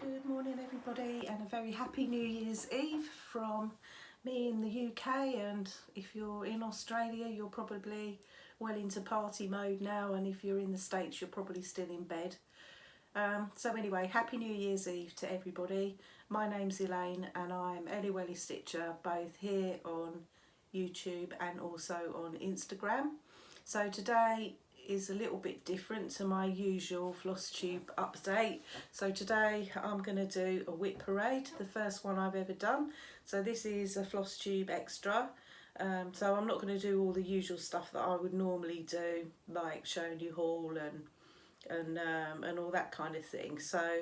Good morning everybody, and a very happy New Year's Eve from me in the UK, and if you're in Australia you're probably well into party mode now, and if you're in the States you're probably still in bed. So anyway, happy New Year's Eve to everybody. My name's Elaine and I'm Albastitcher, both here on YouTube and also on Instagram. So today is a little bit different to my usual Flosstube update. So today I'm going to do a WIP parade, the first one I've ever done. So this is a Flosstube extra. So I'm not going to do all the usual stuff that I would normally do, like showing you haul and all that kind of thing. So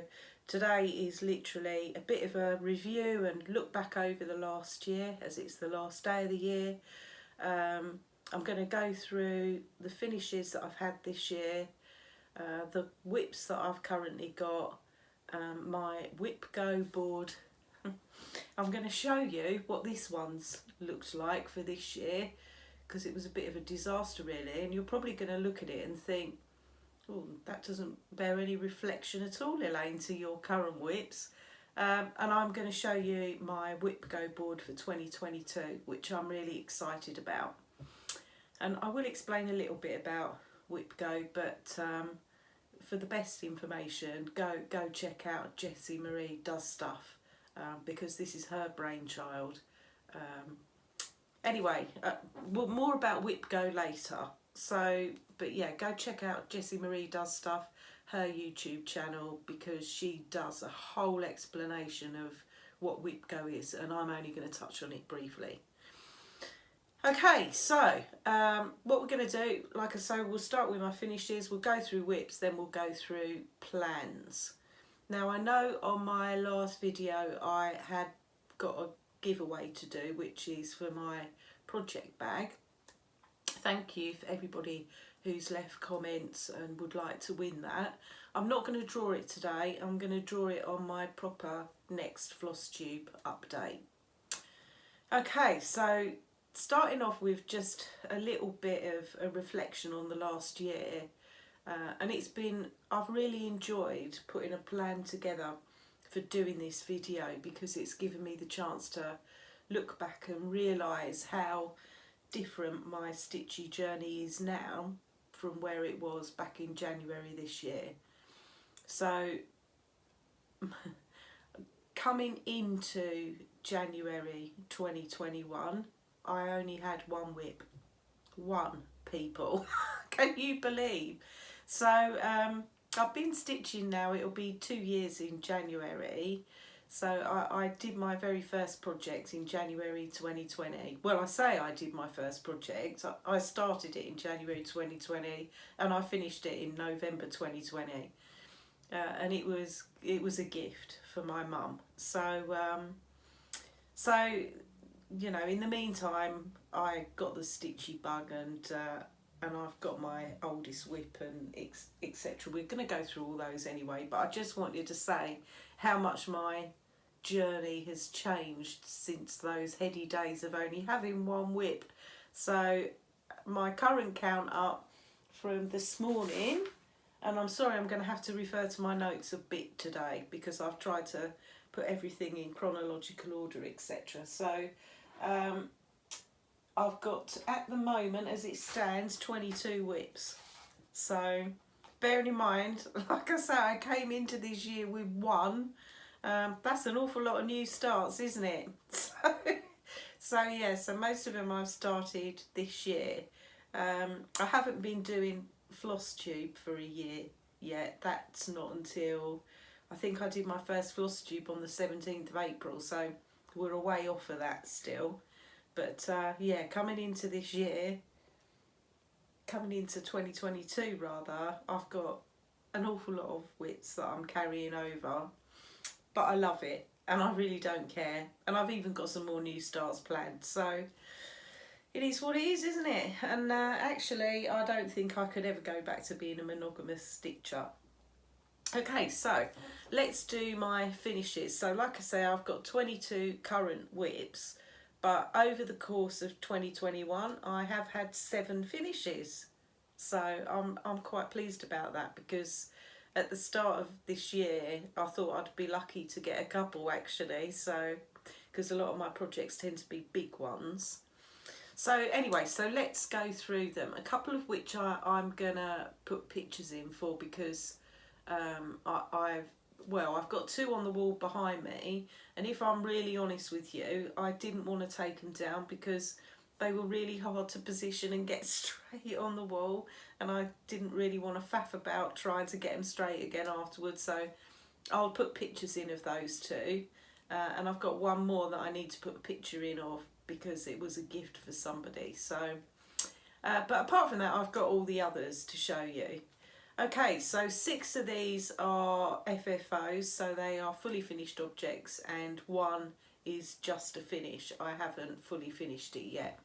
today is literally a bit of a review and look back over the last year, as it's the last day of the year. I'm going to go through the finishes that I've had this year, the WIPs that I've currently got, my WIPGO board. I'm going to show you what this one's looked like for this year, because it was a bit of a disaster really, and you're probably going to look at it and think, oh, that doesn't bear any reflection at all, Elaine, to your current WIPs. And I'm going to show you my WIPGO board for 2022, which I'm really excited about. And I will explain a little bit about WIPGO, but for the best information, go check out Jessie Marie Does Stuff, because this is her brainchild. Anyway, more about WIPGO later. So, but yeah, go check out Jessie Marie Does Stuff, her YouTube channel, because she does a whole explanation of what WIPGO is, and I'm only going to touch on it briefly. Okay, so what we're going to do, like I say, we'll start with my finishes, we'll go through WIPs, then we'll go through plans. Now I know on my last video I had got a giveaway to do, which is for my project bag. Thank you for everybody who's left comments and would like to win that. I'm not going to draw it today, I'm going to draw it on my proper next Flosstube update. Okay, so starting off with just a little bit of a reflection on the last year, and I've really enjoyed putting a plan together for doing this video, because it's given me the chance to look back and realise how different my stitchy journey is now from where it was back in January this year. So coming into January 2021, I only had one WIP. One, people. Can you believe? So I've been stitching now, it'll be 2 years in January. So I did my very first project in January 2020. Well, I say I did my first project. I started it in January 2020 and I finished it in November 2020. And it was a gift for my mum. So you know, in the meantime, I got the stitchy bug, and I've got my oldest WIP and etc. We're going to go through all those anyway, but I just wanted to say how much my journey has changed since those heady days of only having one WIP. So my current count up from this morning, and I'm sorry I'm going to have to refer to my notes a bit today because I've tried to put everything in chronological order, etc. So I've got, at the moment as it stands, 22 WIPs. So bearing in mind, like I say, I came into this year with one. That's an awful lot of new starts, isn't it? So yeah, so most of them I've started this year. I haven't been doing Flosstube for a year yet. That's not until, I think I did my first Flosstube on the 17th of April, so we're a way off of that still. But yeah, coming into this year, coming into 2022 rather, I've got an awful lot of WIPs that I'm carrying over, but I love it and I really don't care, and I've even got some more new starts planned, so it is what it is, isn't it? And actually I don't think I could ever go back to being a monogamous stitcher. Okay, so let's do my finishes. So like I say, I've got 22 current WIPs, but over the course of 2021 I have had 7 finishes. So I'm quite pleased about that, because at the start of this year I thought I'd be lucky to get a couple actually, so because a lot of my projects tend to be big ones. So anyway, so let's go through them, a couple of which I'm gonna put pictures in for, because I've got two on the wall behind me, and if I'm really honest with you, I didn't want to take them down because they were really hard to position and get straight on the wall, and I didn't really want to faff about trying to get them straight again afterwards, so I'll put pictures in of those two. And I've got one more that I need to put a picture in of because it was a gift for somebody. So, but apart from that, I've got all the others to show you. Okay, so 6 of these are FFOs, so they are fully finished objects, and one is just a finish. I haven't fully finished it yet.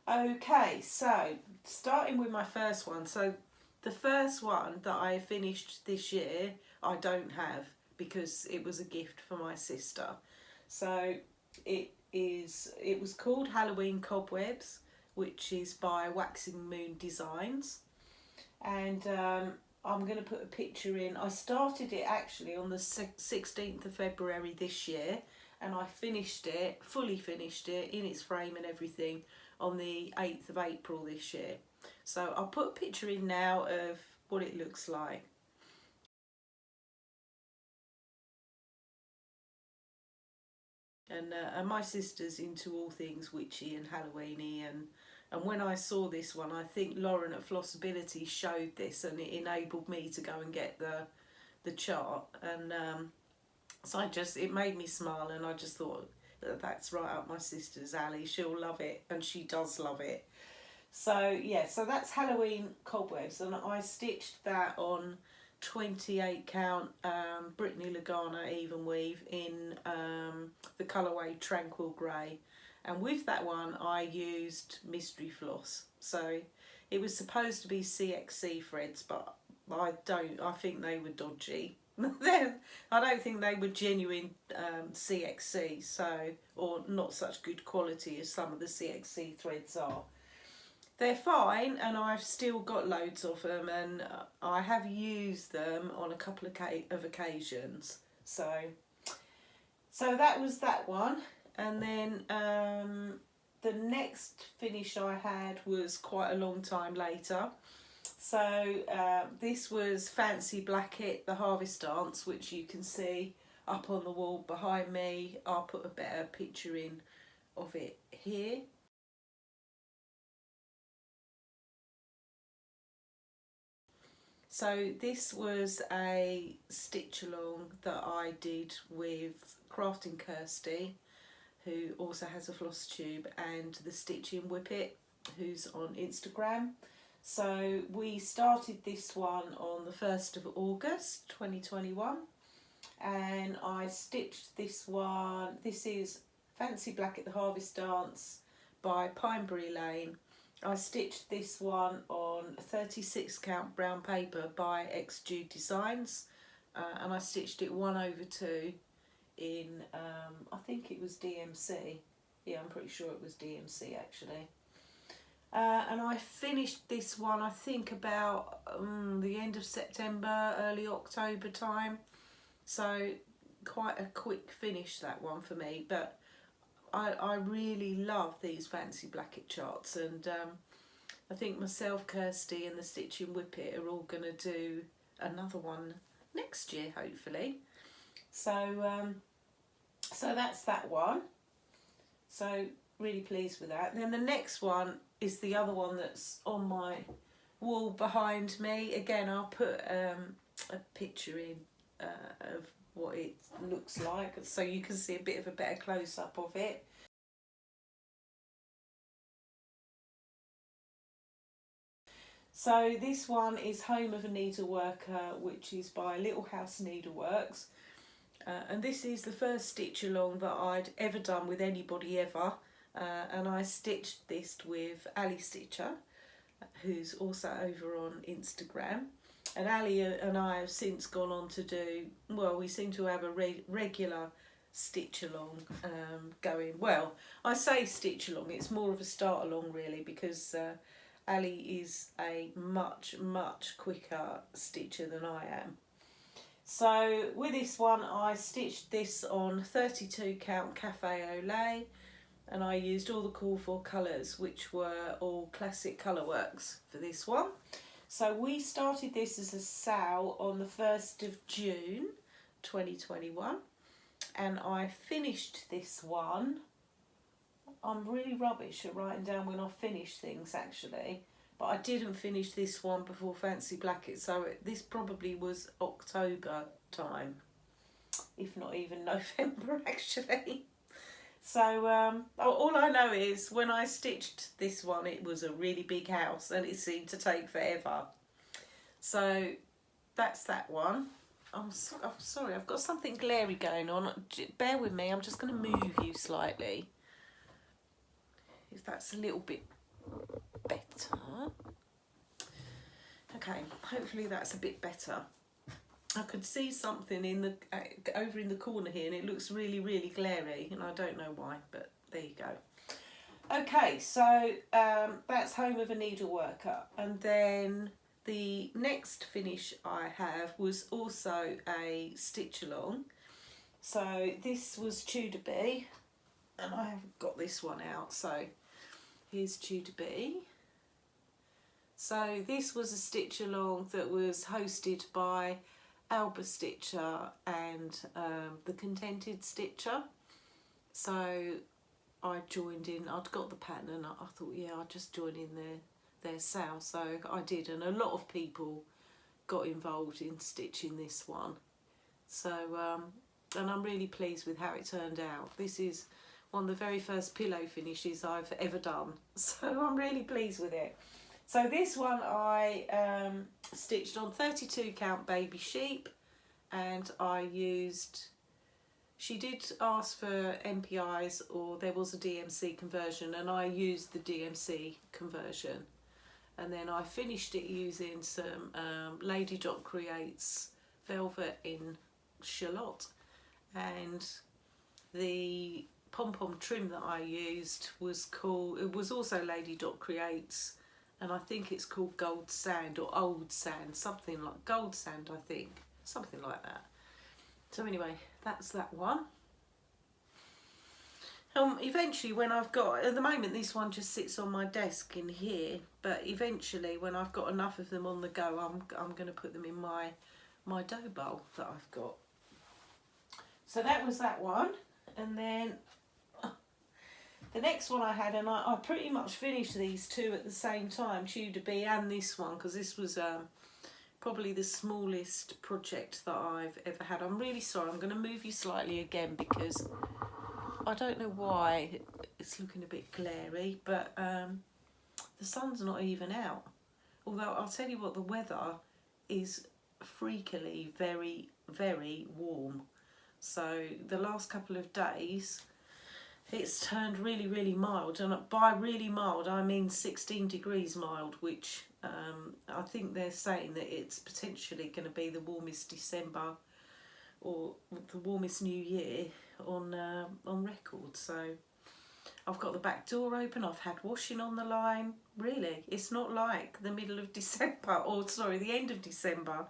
Okay, so starting with my first one. So the first one that I finished this year, I don't have, because it was a gift for my sister. So it was called Halloween Cobwebs, which is by Waxing Moon Designs, and I'm going to put a picture in. I started it actually on the 16th of February this year, and I finished it, fully finished it in its frame and everything, on the 8th of April this year. So I'll put a picture in now of what it looks like. And my sister's into all things witchy and Halloweeny, and when I saw this one, I think Lauren at Flossability showed this, and it enabled me to go and get the chart, and so it made me smile, and I just thought that's right up my sister's alley. She'll love it, and she does love it. So yeah, so that's Halloween Cobwebs, and I stitched that on 28 count Brittany Lagana even weave in the colourway Tranquil Grey, and with that one I used mystery floss. So it was supposed to be CXC threads, but I think they were dodgy. I don't think they were genuine CXC, so, or not such good quality as some of the CXC threads are. They're fine, and I've still got loads of them, and I have used them on a couple of occasions. So that was that one, and then the next finish I had was quite a long time later. So this was Fancy Blackett, the Harvest Dance, which you can see up on the wall behind me. I'll put a better picture in of it here. So this was a stitch along that I did with Crafting Kirsty, who also has a Flosstube, and the Stitching Whip It, who's on Instagram. So we started this one on the 1st of August 2021, and I stitched this one. This is Fancy Blackett, the Harvest Dance by Pinebury Lane. I stitched this one on 36 count brown paper by XG Designs, and I stitched it 1/2 in I think it was DMC. Yeah, I'm pretty sure it was DMC actually. And I finished this one I think about the end of September, early October time, so quite a quick finish that one for me. But I really love these Fancy Blackett charts, and I think myself, Kirsty and the Stitching Whip It are all going to do another one next year hopefully. So so that's that one, so really pleased with that. And then the next one is the other one that's on my wall behind me. Again, I'll put a picture in of what it looks like, so you can see a bit of a better close-up of it. So this one is Home of a Needleworker, which is by Little House Needleworks, and this is the first stitch along that I'd ever done with anybody ever, and I stitched this with Albastitcher, who's also over on Instagram. And Ali and I have since gone on to do, well, we seem to have a regular stitch along going. Well, I say stitch along, it's more of a start along really, because Ali is a much quicker stitcher than I am. So with this one I stitched this on 32 count Cafe au Lait, and I used all the call for colours, which were all classic colourworks for this one. So we started this as a sale on the 1st of June 2021, and I finished this one. I'm really rubbish at writing down when I finish things actually, but I didn't finish this one before Fancy Blacket, so this probably was October time, if not even November actually. So all I know is when I stitched this one it was a really big house and it seemed to take forever. So that's that one. I'm sorry, I've got something glary going on. Bear with me, I'm just going to move you slightly, if that's a little bit better. Okay, hopefully that's a bit better. I could see something in the over in the corner here and it looks really glary, and I don't know why, but there you go. Okay, so that's Home of a Needleworker, and then the next finish I have was also a stitch along. So this was Tudor Bee, and I haven't got this one out, so here's Tudor Bee. So this was a stitch along that was hosted by Albastitcher and the Contented Stitcher. So I joined in, I'd got the pattern and I thought, yeah, I'll just join in their sale. So I did, and a lot of people got involved in stitching this one. So, and I'm really pleased with how it turned out. This is one of the very first pillow finishes I've ever done. So I'm really pleased with it. So this one I stitched on 32 count Baby Sheep, and I used, she did ask for MPIs or there was a DMC conversion, and I used the DMC conversion. And then I finished it using some Lady Dot Creates velvet in Shallot, and the pom-pom trim that I used was called, it was also Lady Dot Creates, and I think it's called Gold Sand or Old Sand, something like Gold Sand, I think, something like that. So anyway, that's that one. Eventually when I've got, at the moment this one just sits on my desk in here, but eventually when I've got enough of them on the go, I'm going to put them in my dough bowl that I've got. So that was that one, and then the next one I had, and I pretty much finished these two at the same time, Tudor Bee and this one, because this was probably the smallest project that I've ever had. I'm really sorry, I'm going to move you slightly again because I don't know why it's looking a bit glary, but the sun's not even out. Although I'll tell you what, the weather is freakily very warm. So the last couple of days it's turned really mild, and by really mild I mean 16 degrees mild, which I think they're saying that it's potentially going to be the warmest December or the warmest New Year on record. So I've got the back door open, I've had washing on the line. Really, it's not like the middle of December, or sorry, the end of December.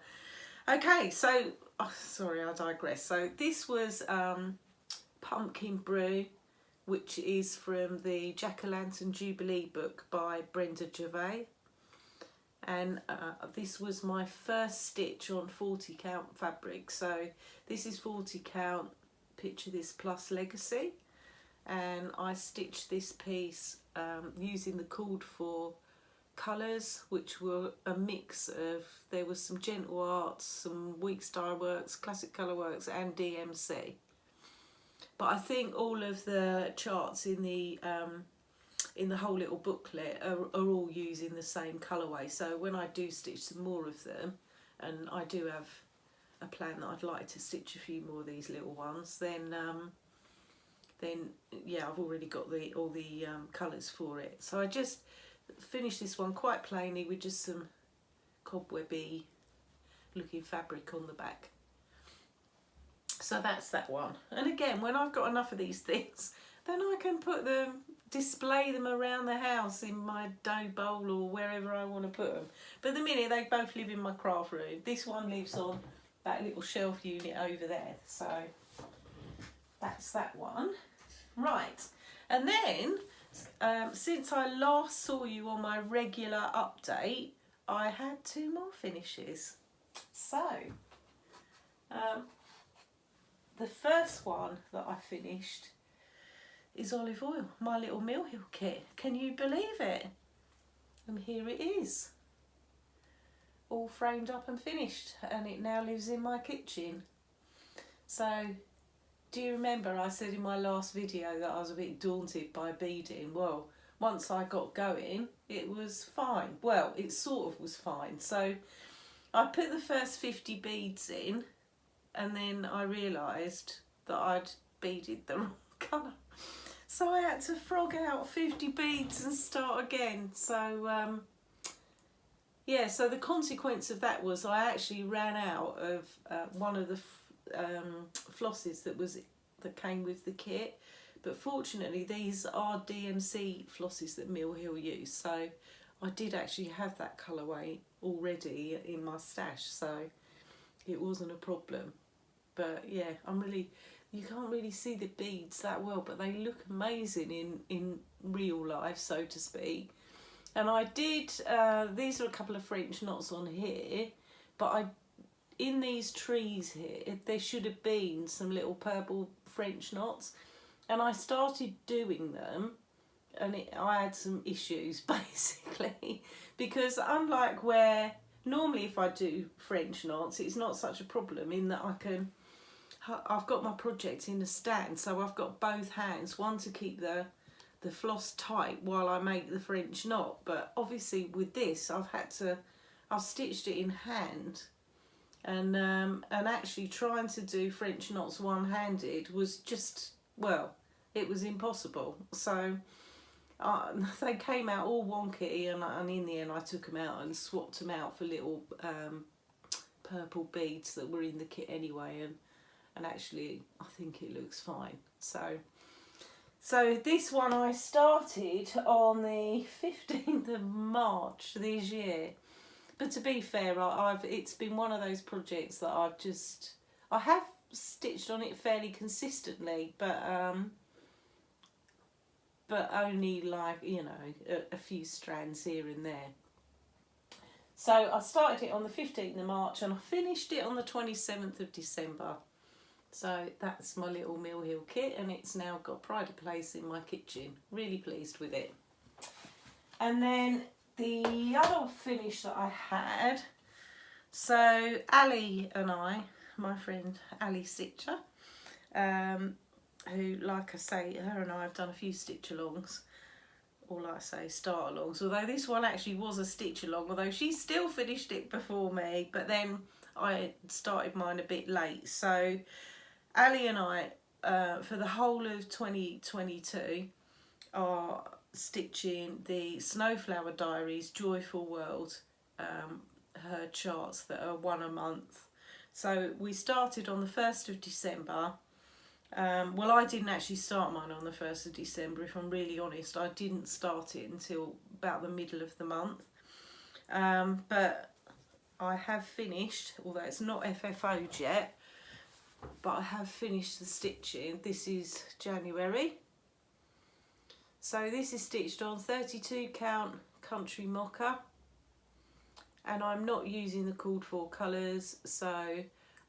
Okay, so sorry, I digress. So this was Pumpkin Brew, which is from the Jack-o'-lantern Jubilee book by Brenda Gervais, and this was my first stitch on 40 count fabric. So this is 40 count, picture this, plus Legacy, and I stitched this piece using the called for colours, which were a mix of, there was some Gentle Arts, some Weeks Dye Works, Classic Colour Works and DMC. But I think all of the charts in the whole little booklet are all using the same colourway. So when I do stitch some more of them, and I do have a plan that I'd like to stitch a few more of these little ones, then yeah, I've already got all the colours for it. So I just finished this one quite plainly with just some cobwebby looking fabric on the back. So that's that one. And again, when I've got enough of these things, then I can put them display them around the house in my dough bowl or wherever I want to put them. But at the minute they both live in my craft room. This one lives on that little shelf unit over there. So that's that one. Right, and then since I last saw you on my regular update, I had 2 more finishes. So the first one that I finished is olive oil, my little Mill Hill kit. Can you believe it? And here it is, all framed up and finished, and it now lives in my kitchen. So do you remember I said in my last video that I was a bit daunted by beading? Well, once I got going, it was fine. Well, it sort of was fine. So I put the first 50 beads in, and then I realised that I'd beaded the wrong colour. So I had to frog out 50 beads and start again. So yeah, so the consequence of that was I actually ran out of one of the flosses that came with the kit. But fortunately these are DMC flosses that Mill Hill use, so I did actually have that colourway already in my stash, so it wasn't a problem. But yeah, you can't really see the beads that well, but they look amazing in real life, so to speak. And I did, these are a couple of French knots on here, but in these trees here, there should have been some little purple French knots, and I started doing them, and I had some issues basically, because unlike where normally if I do French knots, it's not such a problem in that I've got my project in a stand, so I've got both hands, one to keep the floss tight while I make the French knot. But obviously with this I've stitched it in hand, and actually trying to do French knots one-handed was just, well, it was impossible. So they came out all wonky, and in the end I took them out and swapped them out for little purple beads that were in the kit anyway, and actually I think it looks fine. So this one I started on the 15th of March this year. But to be fair, it's been one of those projects that I have stitched on it fairly consistently, but only like, you know, a few strands here and there. So I started it on the 15th of March and I finished it on the 27th of December. So that's my little Mill Hill kit, and it's now got pride of place in my kitchen. Really pleased with it. And then the other finish that I had, so Ali and I, my friend Albastitcher, who, like I say, her and I have done a few stitch-alongs, or like I say, start-alongs, although this one actually was a stitch-along, although she still finished it before me, but then I started mine a bit late. So Ali and I, for the whole of 2022, are stitching the Snowflower Diaries Joyful World, her charts that are 1 a month. So we started on the 1st of December. Well, I didn't actually start mine on the 1st of December, if I'm really honest. I didn't start it until about the middle of the month. But I have finished, although it's not FFO'd yet, but I have finished the stitching. This is January. So this is stitched on 32 count country mocha, and I'm not using the called for colours, so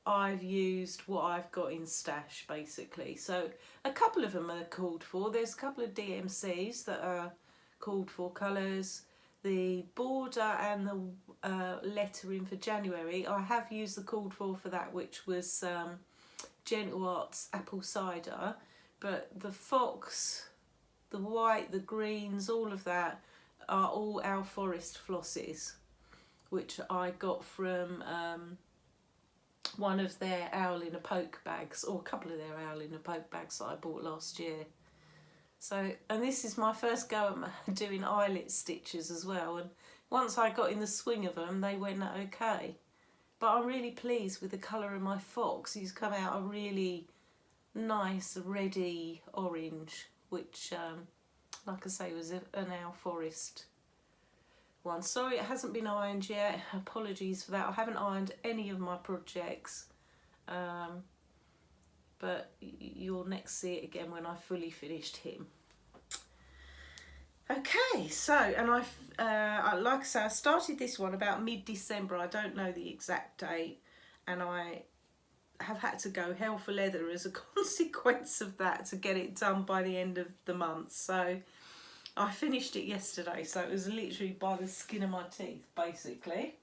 I've used what I've got in stash basically. So a couple of them are called for. There's a couple of DMCs that are called for colours. The border and the lettering for January, I have used the called for that, which was Gentle Arts Apple Cider, but the fox, the white, the greens, all of that are all Our Forest flosses, which I got from one of their Owl in a Poke bags, or a couple of their Owl in a Poke bags that I bought last year. So, and this is my first go at doing eyelet stitches as well, and once I got in the swing of them, they went okay. But I'm really pleased with the colour of my fox. He's come out a really nice reddy orange, which like I say, it was an Owl Forest one. Sorry it hasn't been ironed yet, apologies for that. I haven't ironed any of my projects, but you'll next see it again when I fully finished him. Okay, so, and like I say, I started this one about mid-December. I don't know the exact date, and I have had to go hell for leather as a consequence of that to get it done by the end of the month. So I finished it yesterday, so it was literally by the skin of my teeth, basically.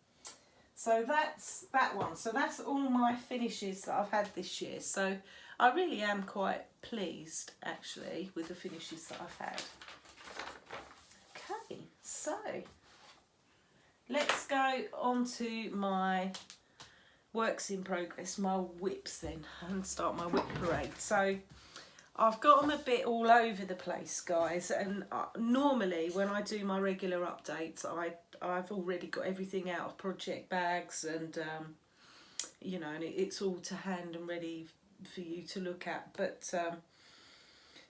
So that's that one. So that's all my finishes that I've had this year. So I really am quite pleased, actually, with the finishes that I've had. Okay, so let's go on to my works in progress, my WIPs then, and start my WIP parade. So I've got them a bit all over the place, guys, and normally when I do my regular updates, I've already got everything out of project bags, and you know, and it's all to hand and ready for you to look at, but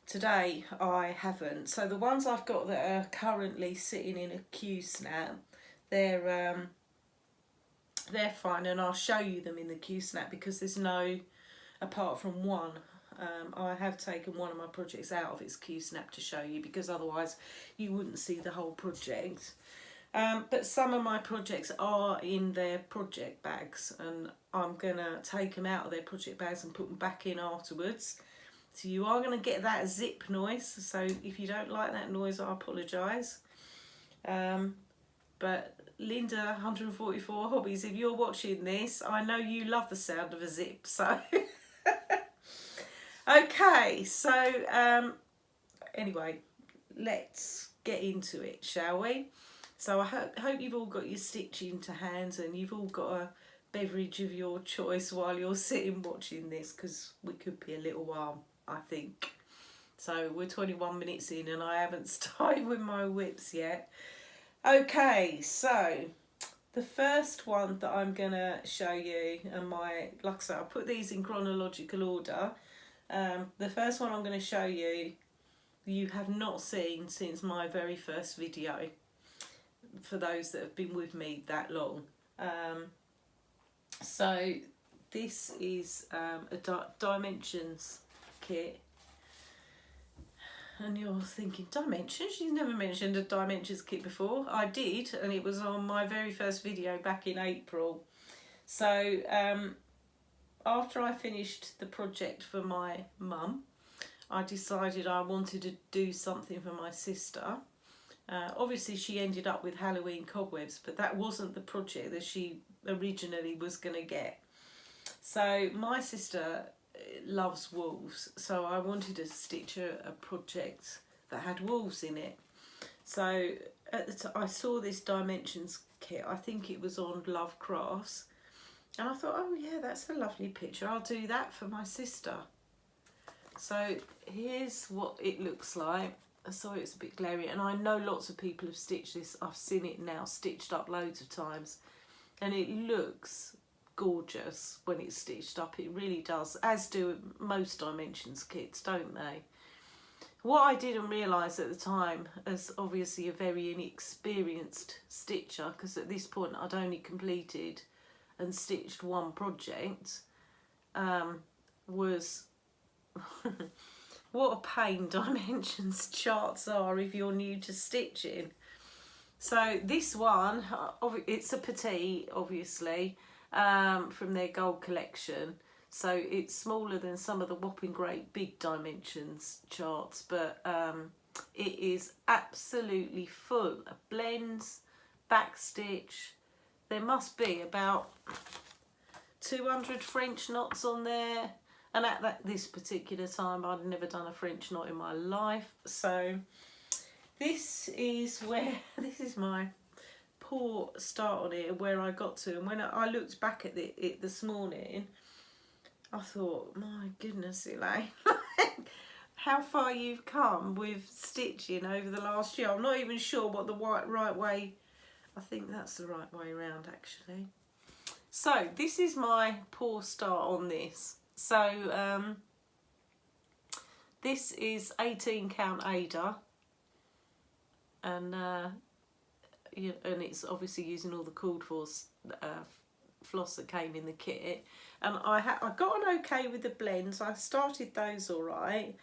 today I haven't. So the ones I've got that are currently sitting in a Q-snap, they're fine, and I'll show you them in the Q-snap because there's no, apart from one, I have taken one of my projects out of its Q-snap to show you, because otherwise you wouldn't see the whole project. But some of my projects are in their project bags, and I'm gonna take them out of their project bags and put them back in afterwards. So you are going to get that zip noise, so if you don't like that noise, I apologise. But Linda 144 Hobbies, if you're watching this, I know you love the sound of a zip, so okay, so anyway, let's get into it, shall we? So I hope you've all got your stitching to hand, and you've all got a beverage of your choice while you're sitting watching this, because we could be a little while, I think. So we're 21 minutes in and I haven't started with my WIPs yet. Okay, so the first one that I'm gonna show you, and like I said, I'll put these in chronological order. The first one I'm going to show you, you have not seen since my very first video, for those that have been with me that long. So this is a dimensions kit, and you're thinking, dimensions? You've never mentioned a dimensions kit before. I did, and it was on my very first video back in April. So after I finished the project for my mum, I decided I wanted to do something for my sister. Obviously she ended up with Halloween cobwebs, but that wasn't the project that she originally was going to get. So my sister loves wolves, so I wanted to stitch a project that had wolves in it. So at the I saw this dimensions kit, I think it was on Love Crafts, and I thought, oh yeah, that's a lovely picture, I'll do that for my sister. So here's what it looks like. Sorry it's a bit glary, and I know lots of people have stitched this. I've seen it now stitched up loads of times, and it looks gorgeous when it's stitched up. It really does, as do most dimensions kits, don't they? What I didn't realise at the time, as obviously a very inexperienced stitcher, because at this point I'd only completed and stitched one project, was what a pain dimensions charts are if you're new to stitching. So this one, it's a petite, obviously, from their gold collection. So it's smaller than some of the whopping great big dimensions charts, but it is absolutely full of blends, backstitch. There must be about 200 French knots on there. And at this particular time, I'd never done a French knot in my life. So this is my poor start on it, where I got to. And when I looked back at it this morning, I thought, my goodness, Elaine, how far you've come with stitching over the last year. I'm not even sure what the right way, I think that's the right way around actually. So this is my poor start on this. So this is 18 count Ada, and yeah, and it's obviously using all the called for floss that came in the kit. And I got an okay with the blends. I started those all right,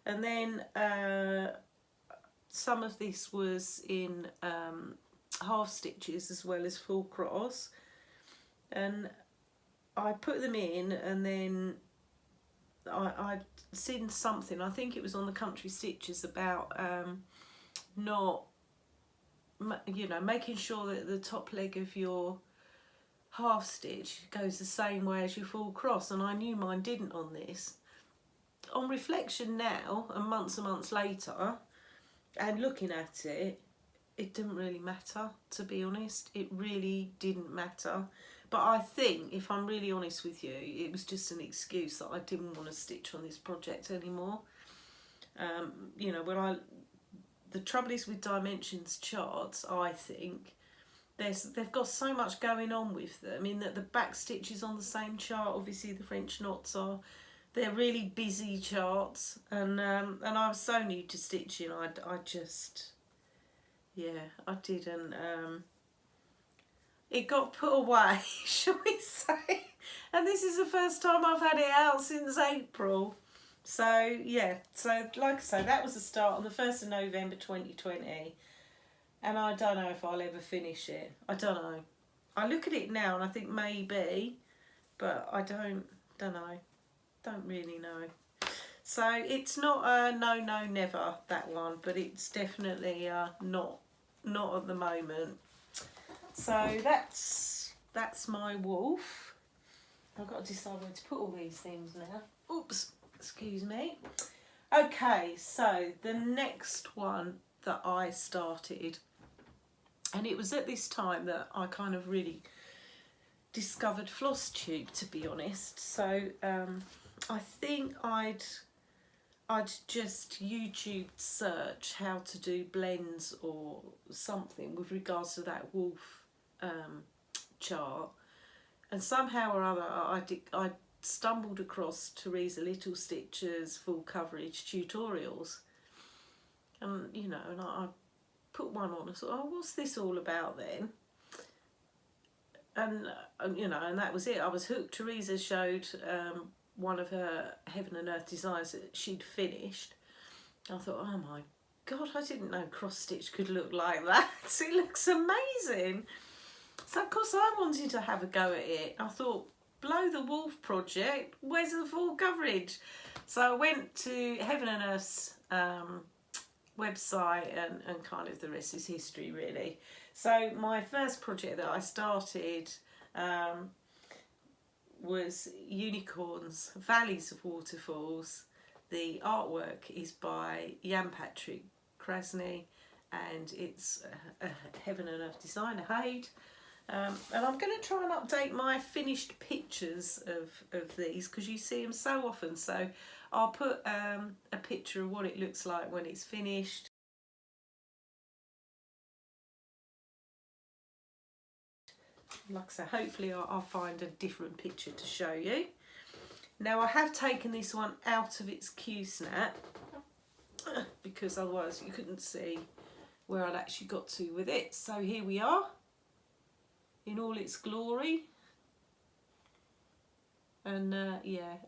and then some of this was in half stitches as well as full cross, and I put them in, and then I'd seen something, I think it was on the Country Stitchers, about not, you know, making sure that the top leg of your half stitch goes the same way as your full cross, and I knew mine didn't on this. On reflection now, and months later, and looking at it, it didn't really matter, to be honest. It really didn't matter. But I think, if I'm really honest with you, it was just an excuse that I didn't want to stitch on this project anymore. You know, the trouble is with dimensions charts, I think, they've got so much going on with them, in that the back stitch is on the same chart. Obviously the French knots are, they're really busy charts, and I was so new to stitching, I just, yeah, I didn't, it got put away, shall we say, and this is the first time I've had it out since April. So yeah, so like I say, that was the start on the 1st of November 2020, and I don't know if I'll ever finish it. I don't know. I look at it now and I think maybe, but I don't know. Don't really know. So it's not a no, never, that one, but it's definitely not at the moment. So that's my wolf. I've got to decide where to put all these things now. Oops, excuse me. Okay, so the next one that I started, and it was at this time that I kind of really discovered Flosstube, to be honest. So I think I'd just YouTube search how to do blends or something with regards to that wolf chart, and somehow or other I stumbled across Teresa Little Stitcher's full coverage tutorials, and you know, and I put one on and thought, oh, what's this all about then? And you know, and that was it. I was hooked. Teresa showed one of her Heaven and Earth designs that she'd finished. I thought, oh my God, I didn't know cross stitch could look like that. It looks amazing. So of course I wanted to have a go at it. I thought, blow the wolf project, where's the full coverage? So I went to Heaven and Earth's website, and kind of the rest is history, really. So my first project that I started was Unicorns, Valleys of Waterfalls. The artwork is by LlanfairPG, and it's a Heaven and Earth designer, Haid. And I'm going to try and update my finished pictures of these, because you see them so often. So I'll put a picture of what it looks like when it's finished. Like I say, hopefully I'll find a different picture to show you. Now I have taken this one out of its Q-snap, because otherwise you couldn't see where I'd actually got to with it. So here we are in all its glory, and yeah,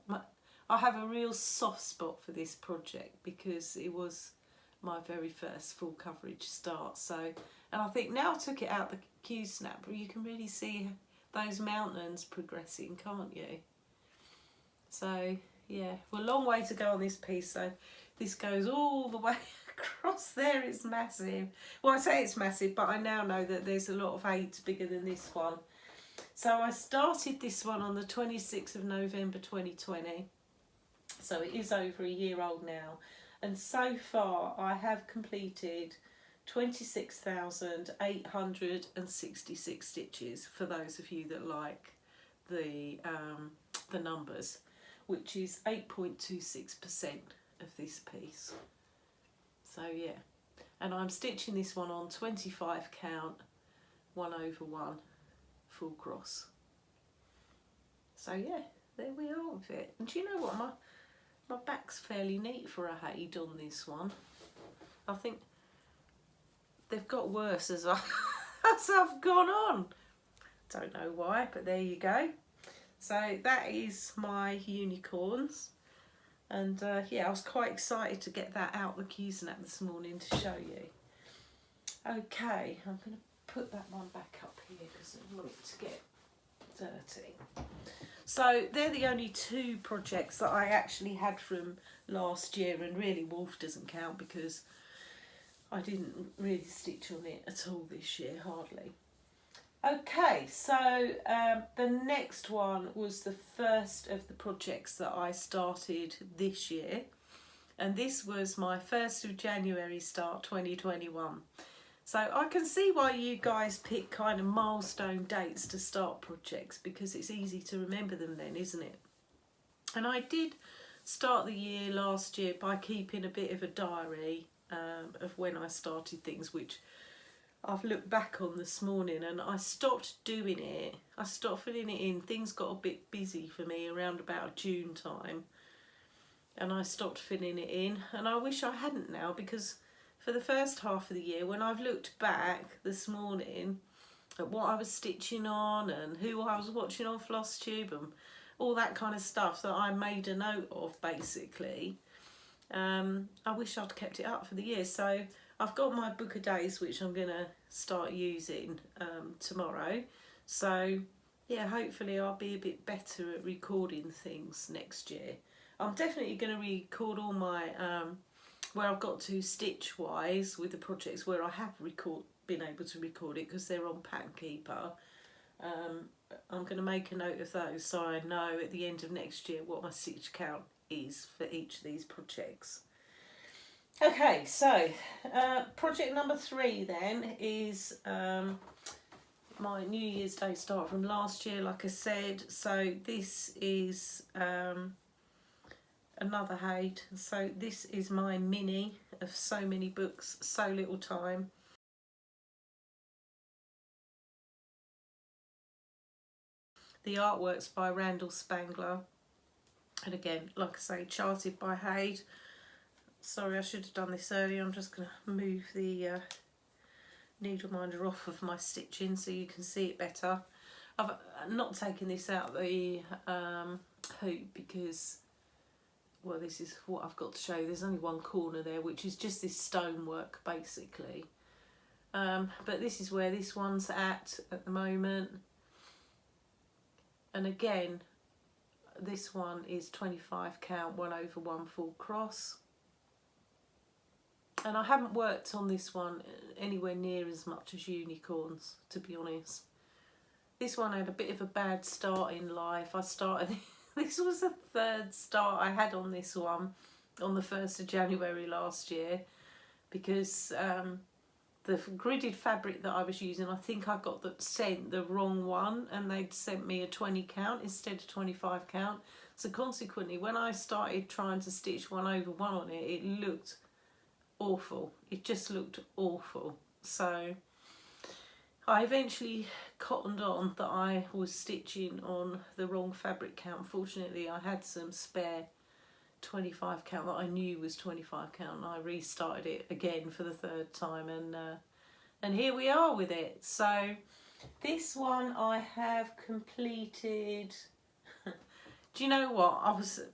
I have a real soft spot for this project because it was my very first full coverage start. So, and I think now I took it out the Q-snap, you can really see those mountains progressing, can't you? So yeah, well, a long way to go on this piece. So this goes all the way across there. It's massive. Well, I say it's massive, but I now know that there's a lot of Haids bigger than this one. So I started this one on the 26th of November 2020. So it is over a year old now. And so far I have completed 26,866 stitches, for those of you that like the numbers, which is 8.26% of this piece. So yeah, and I'm stitching this one on 25 count 1/1 full cross. So yeah, there we are with it. And do you know what, my back's fairly neat for a Haid on this one. I think they've got worse as, as I've gone on. Don't know why, but there you go. So that is my unicorns. And yeah, I was quite excited to get that out the Cuisinart this morning to show you. Okay, I'm going to put that one back up here because I don't want it to get dirty. So they're the only two projects that I actually had from last year, and really Wolf doesn't count because I didn't really stitch on it at all this year, hardly. Okay, so the next one was the first of the projects that I started this year, and this was my 1st of January start 2021. So I can see why you guys pick kind of milestone dates to start projects, because it's easy to remember them then, isn't it? And I did start the year last year by keeping a bit of a diary of when I started things, which I've looked back on this morning, and I stopped doing it. I stopped filling it in. Things got a bit busy for me around about June time, and I stopped filling it in. And I wish I hadn't now, because for the first half of the year, when I've looked back this morning at what I was stitching on and who I was watching on Flosstube and all that kind of stuff that I made a note of, basically, I wish I'd kept it up for the year. So I've got my book of days, which I'm going to start using tomorrow. So yeah, hopefully I'll be a bit better at recording things next year. I'm definitely going to record all my, where I've got to stitch wise with the projects where I have been able to record it, because they're on Pattern Keeper. I'm going to make a note of those so I know at the end of next year what my stitch count is for each of these projects. Okay, so project number 3 then is my New Year's Day start from last year, like I said. So this is another Haid. So this is my mini of so many books, so little time. The artwork's by Randall Spangler, and again, like I say, charted by Haid. Sorry, I should have done this earlier. I'm just going to move the needle minder off of my stitching so you can see it better. I've not taken this out the hoop because, well, this is what I've got to show. There's only one corner there, which is just this stonework, basically. But this is where this one's at the moment. And again, this one is 25 count 1/1 full cross. And I haven't worked on this one anywhere near as much as unicorns, to be honest. This one had a bit of a bad start in life. I started, this was the 3rd start I had on this one on the 1st of January last year, because the gridded fabric that I was using, I think I got sent the wrong one, and they'd sent me a 20 count instead of 25 count. So consequently, when I started trying to stitch 1/1 on it, it looked awful. It just looked awful. So I eventually cottoned on that I was stitching on the wrong fabric count. Fortunately, I had some spare 25 count that I knew was 25 count, and I restarted it again for the 3rd time, and here we are with it. So this one I have completed. Do you know what?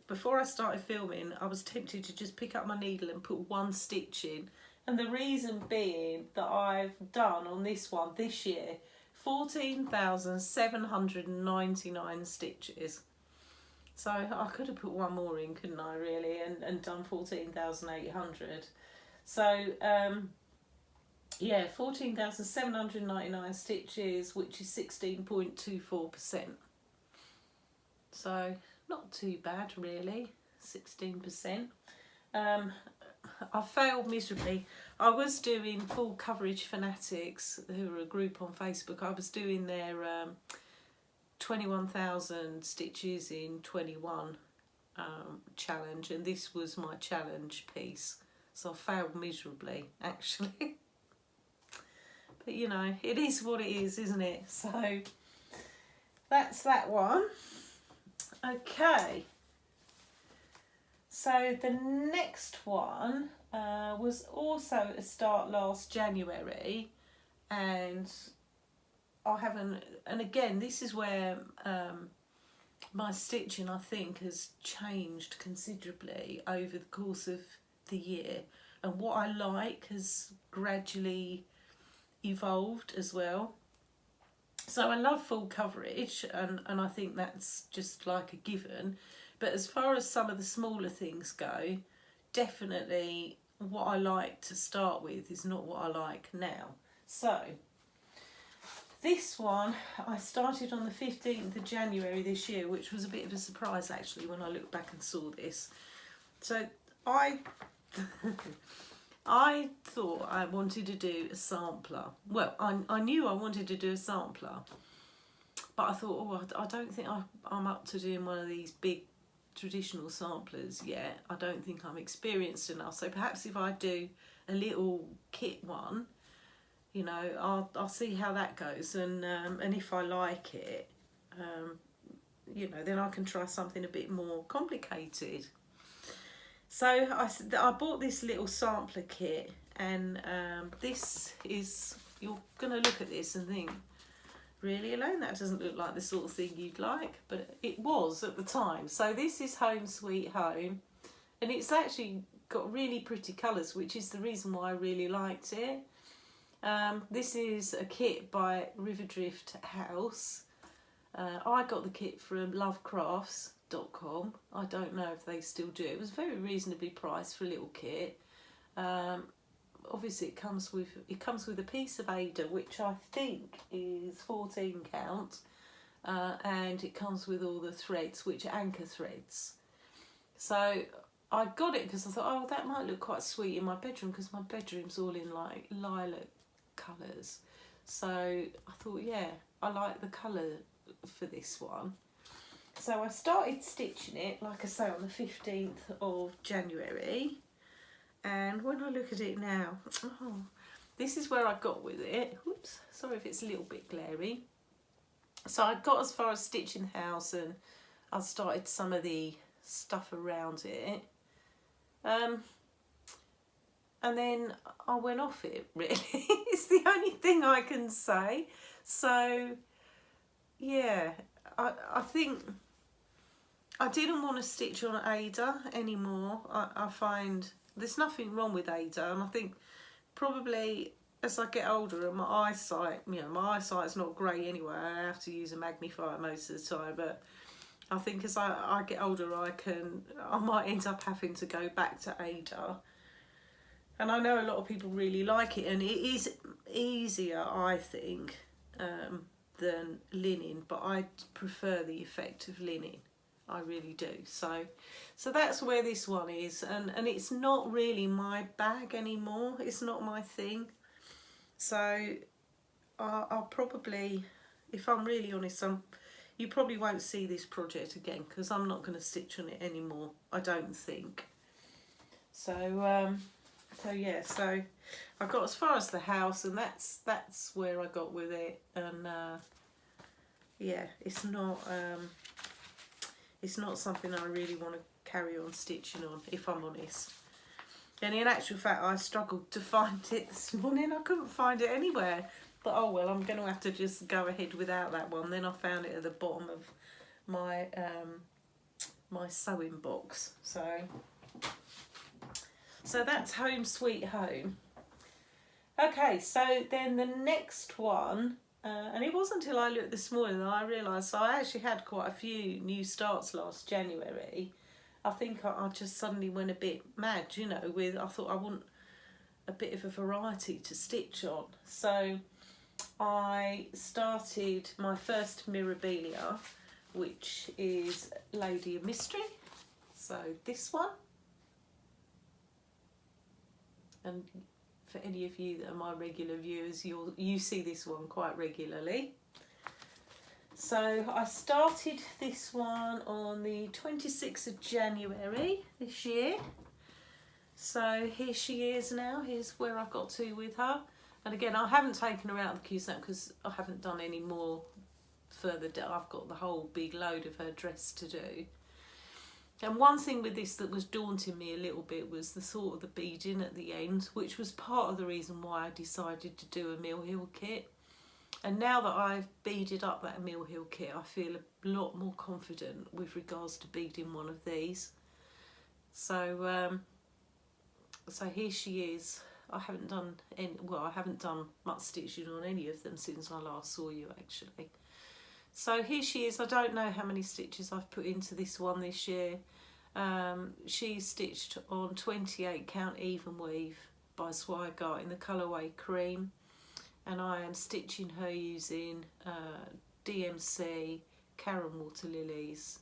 Before I started filming, I was tempted to just pick up my needle and put one stitch in. And the reason being that I've done on this one this year 14,799 stitches. So I could have put one more in, couldn't I, really, and done 14,800. So yeah, 14,799 stitches, which is 16.24%. So not too bad, really, 16%. I failed miserably. I was doing Full Coverage Fanatics, who are a group on Facebook. I was doing their 21,000 stitches in 21 challenge, and this was my challenge piece. So I failed miserably, actually. But you know, it is what it is, isn't it? So that's that one. Okay, so the next one was also a start last January, and I haven't, and again this is where my stitching I think has changed considerably over the course of the year, and what I like has gradually evolved as well. So I love full coverage, and I think that's just like a given, but as far as some of the smaller things go, definitely what I like to start with is not what I like now. So this one I started on the 15th of January this year, which was a bit of a surprise actually when I looked back and saw this. So I I thought I wanted to do a sampler. Well, I knew I wanted to do a sampler, but I thought, oh, I don't think I'm up to doing one of these big traditional samplers yet. I don't think I'm experienced enough. So perhaps if I do a little kit one, you know, I'll see how that goes, and if I like it, you know, then I can try something a bit more complicated. So I bought this little sampler kit, and this is, you're going to look at this and think, really, Elaine, that doesn't look like the sort of thing you'd like, but it was at the time. So this is Home Sweet Home, and it's actually got really pretty colours, which is the reason why I really liked it. This is a kit by Riverdrift House. I got the kit from lovecrafts.com. I don't know if they still do. It was very reasonably priced for a little kit. Obviously it comes with a piece of Ada, which I think is 14 count, and it comes with all the threads, which are anchor threads. So I got it because I thought, oh, that might look quite sweet in my bedroom, because my bedroom's all in like lilac colours. So I thought, yeah, I like the colour for this one. So I started stitching it, like I say, on the 15th of January. And when I look at it now, oh, this is where I got with it. Whoops, sorry if it's a little bit glary. So I got as far as stitching the house, and I started some of the stuff around it. And then I went off it, really. It's the only thing I can say. So, yeah, I think I didn't want to stitch on Ada anymore. I find there's nothing wrong with Ada, and I think probably as I get older and my eyesight, you know, my eyesight's not great anyway. I have to use a magnifier most of the time, but I think as I get older, I might end up having to go back to Ada. And I know a lot of people really like it, and it is easier, I think, than linen, but I prefer the effect of linen. I really do. So that's where this one is, and it's not really my bag anymore. It's not my thing. So I'll probably, if I'm really honest, you probably won't see this project again, because I'm not going to stitch on it anymore, I don't think. So yeah, so I got as far as the house, and that's where I got with it. And yeah, it's not something I really want to carry on stitching on, if I'm honest. And in actual fact, I struggled to find it this morning. I couldn't find it anywhere. But oh well, I'm going to have to just go ahead without that one. Then I found it at the bottom of my my sewing box. So that's Home Sweet Home. Okay, so then the next one, and it wasn't until I looked this morning that I realised, so I actually had quite a few new starts last January. I think I just suddenly went a bit mad, you know, I thought I want a bit of a variety to stitch on. So I started my first Mirabilia, which is Lady of Mystery. So this one. And for any of you that are my regular viewers, you see this one quite regularly. So I started this one on the 26th of January this year. So here she is now. Here's where I got to with her. And again, I haven't taken her out of the queue snap because I haven't done any more further down. I've got the whole big load of her dress to do. And one thing with this that was daunting me a little bit was the sort of the beading at the end, which was part of the reason why I decided to do a Mill Hill kit. And now that I've beaded up that Mill Hill kit, I feel a lot more confident with regards to beading one of these. So so here she is. I haven't done I haven't done much stitching on any of them since I last saw you, actually. So here she is. I don't know how many stitches I've put into this one this year. She's stitched on 28 count even weave by Swigart in the colourway Cream, and I am stitching her using DMC, Karen Water Lilies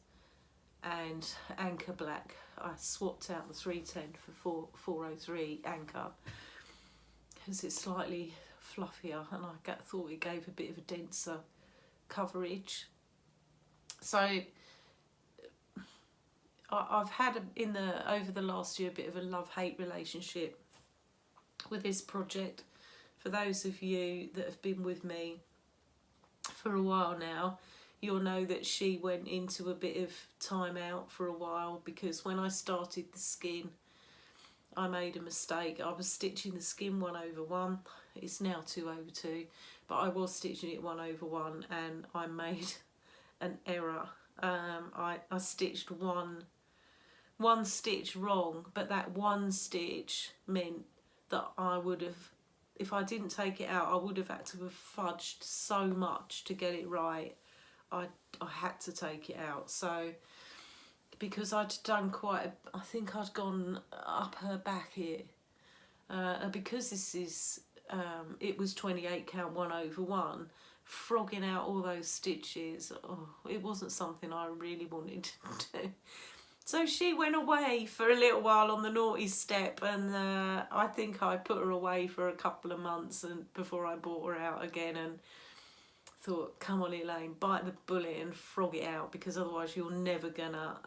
and Anchor Black. I swapped out the 310 for 403 Anchor because it's slightly fluffier, and I thought it gave a bit of a denser coverage. So I've had over the last year a bit of a love-hate relationship with this project. For those of you that have been with me for a while now, you'll know that she went into a bit of time out for a while, because when I started the skin I made a mistake. I was stitching the skin 1/1. It's now 2/2, but I was stitching it 1/1 and I made an error. I stitched one stitch wrong, but that one stitch meant that I would have, if I didn't take it out, I would have had to have fudged so much to get it right. I had to take it out. So because I'd done I think I'd gone up her back here, and because this is it was 28 count 1/1, frogging out all those stitches, it wasn't something I really wanted to do. So she went away for a little while on the naughty step, and I think I put her away for a couple of months and before I brought her out again, and thought, come on Elaine, bite the bullet and frog it out, because otherwise you're never gonna,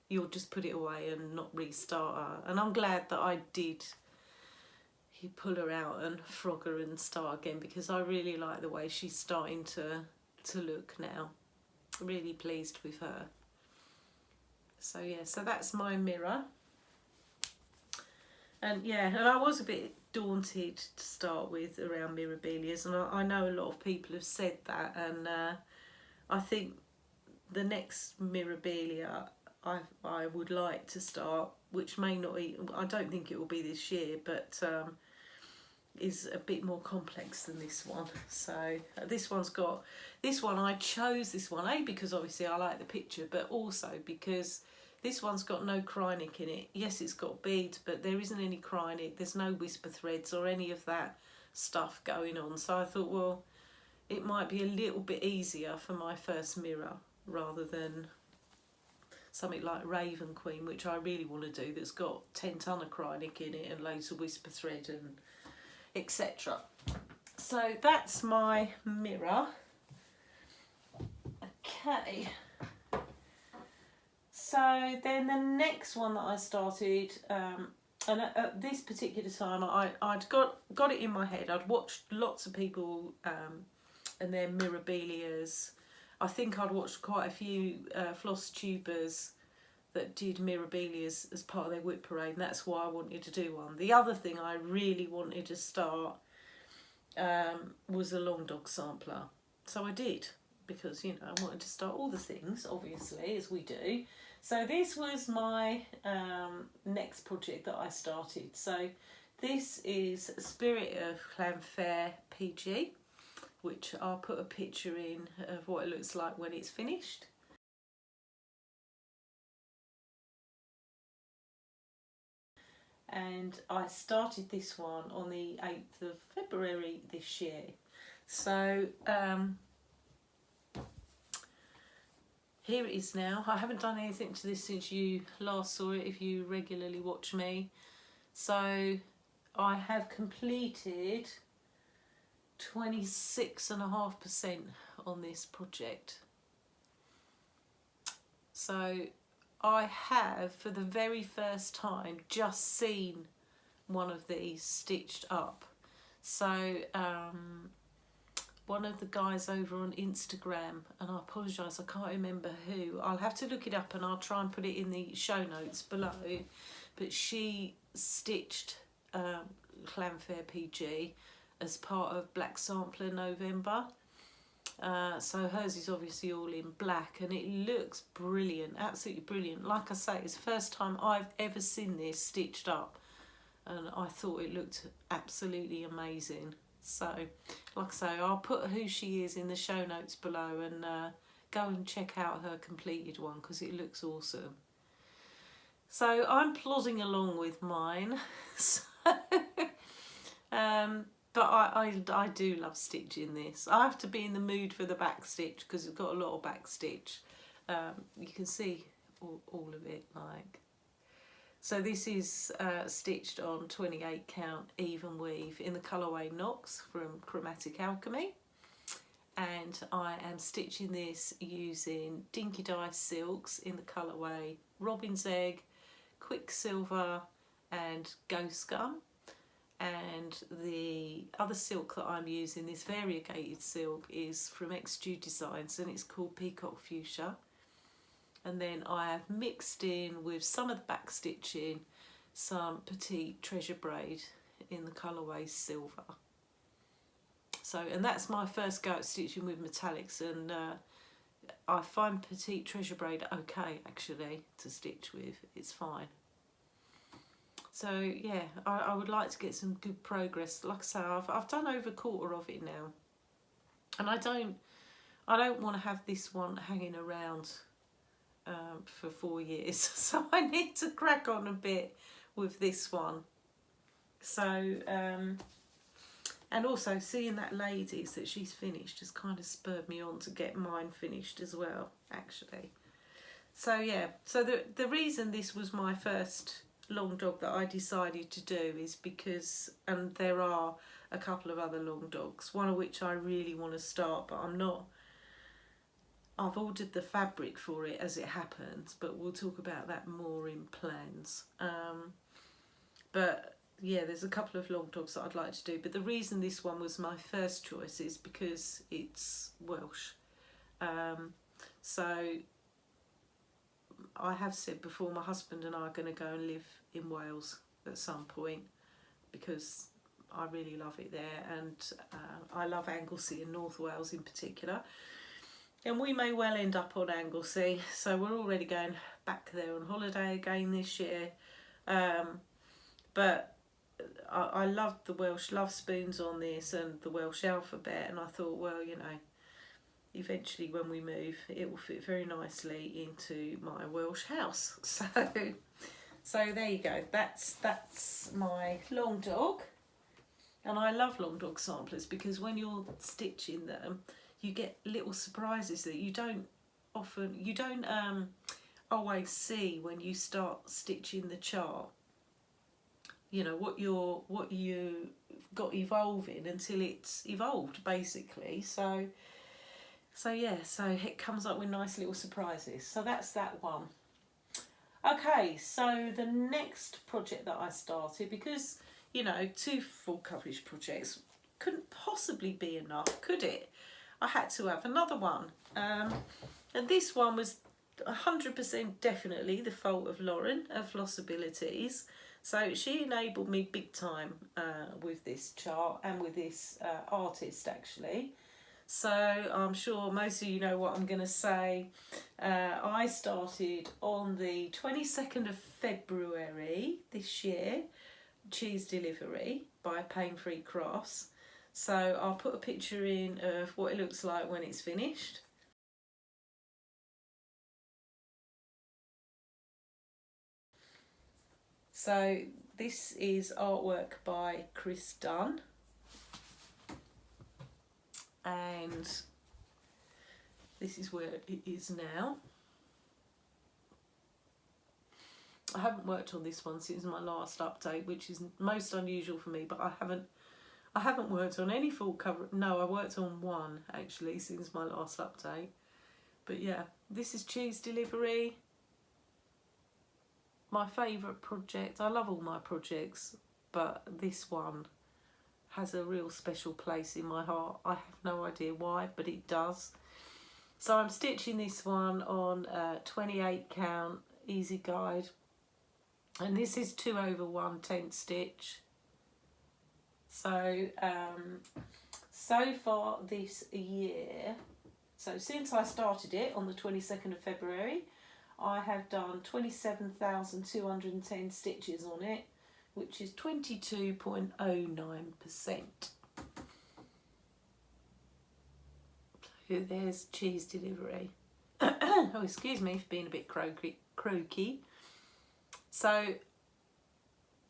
you'll just put it away and not restart her. And I'm glad that I did pull her out and frog her and start again, because I really like the way she's starting to look now. Really pleased with her. So yeah, so that's my mirror. And yeah, and I was a bit daunted to start with around mirabilias, and I know a lot of people have said that, and I think the next mirabilia I would like to start, which may not, I don't think it will be this year, but is a bit more complex than this one. So this one, I chose this one, because obviously I like the picture, but also because this one's got no crynic in it. Yes, it's got beads, but there isn't any crynic. There's no whisper threads or any of that stuff going on. So I thought, well, it might be a little bit easier for my first mirror rather than something like Raven Queen, which I really want to do, that's got 10 ton of crynic in it and loads of whisper thread and etc. So that's my mirror. Okay. So then the next one that I started, and at this particular time I'd got it in my head. I'd watched lots of people and their mirabilias. I think I'd watched quite a few Flosstubers that did mirabilias as part of their WIP parade, and that's why I wanted to do one. The other thing I really wanted to start was a long dog sampler. So I did, because, you know, I wanted to start all the things, obviously, as we do. So this was my next project that I started. So this is Spirit of LlanfairPG, which I'll put a picture in of what it looks like when it's finished. And I started this one on the 8th of February this year. So here it is now. I haven't done anything to this since you last saw it, if you regularly watch me. So I have completed 26.5% on this project. So I have, for the very first time, just seen one of these stitched up. So one of the guys over on Instagram, and I apologise, I can't remember who. I'll have to look it up and I'll try and put it in the show notes below. But she stitched LlanfairPG as part of Black Sampler November. So hers is obviously all in black and it looks brilliant, absolutely brilliant. Like I say, it's the first time I've ever seen this stitched up and I thought it looked absolutely amazing. So like I say, I'll put who she is in the show notes below, and go and check out her completed one because it looks awesome. So I'm plodding along with mine. So, but I do love stitching this. I have to be in the mood for the back stitch because it's got a lot of back stitch. You can see all of it, like. So this is stitched on 28 count even weave in the colourway Knox from Chromatic Alchemy, and I am stitching this using Dinky Dye silks in the colourway Robin's Egg, Quicksilver and Ghost Gum. And the other silk that I'm using, this variegated silk, is from XG Designs and it's called Peacock Fuchsia. And then I have mixed in with some of the back stitching some Petite Treasure Braid in the colourway Silver. So, and that's my first go at stitching with metallics, and I find Petite Treasure Braid okay actually to stitch with, it's fine. So yeah, I would like to get some good progress. Like I say, I've done over a quarter of it now, and I don't want to have this one hanging around for 4 years, so I need to crack on a bit with this one. So and also seeing that lady's that she's finished has kind of spurred me on to get mine finished as well actually. So yeah, so the reason this was my first long dog that I decided to do is because, and there are a couple of other long dogs, one of which I really want to start, but I've ordered the fabric for it as it happens, but we'll talk about that more in plans. But yeah, there's a couple of long dogs that I'd like to do, but the reason this one was my first choice is because it's Welsh. So I have said before, my husband and I are going to go and live in Wales at some point because I really love it there, and I love Anglesey and North Wales in particular. And we may well end up on Anglesey, so we're already going back there on holiday again this year. But I loved the Welsh love spoons on this and the Welsh alphabet, and I thought, well, you know, eventually when we move it will fit very nicely into my Welsh house. So there you go, that's my long dog. And I love long dog samplers because when you're stitching them you get little surprises that you don't always see when you start stitching the chart. You know what you got evolving until it's evolved basically. So yeah, so it comes up with nice little surprises. So that's that one. Okay, so the next project that I started, because you know 2 full coverage projects couldn't possibly be enough, could it? I had to have another one, and this one was 100% definitely the fault of Lauren of Flossabilities. So she enabled me big time with this chart and with this artist actually. So I'm sure most of you know what I'm going to say. I started on the 22nd of February this year, Cheese Delivery by Pain Free Crafts. So I'll put a picture in of what it looks like when it's finished. So this is artwork by Chris Dunn, and this is where it is now. I haven't worked on this one since my last update, which is most unusual for me, but I haven't worked on any full cover. No, I worked on one actually since my last update. But yeah, this is Cheese Delivery. My favourite project. I love all my projects, but this one has a real special place in my heart. I have no idea why, but it does. So I'm stitching this one on 28 count easy guide, and this is 2/1 stitch. So so far this year, so since I started it on the 22nd of February, I have done 27,210 stitches on it, which is 22.09%. So there's cheese delivery. Oh, excuse me for being a bit croaky. So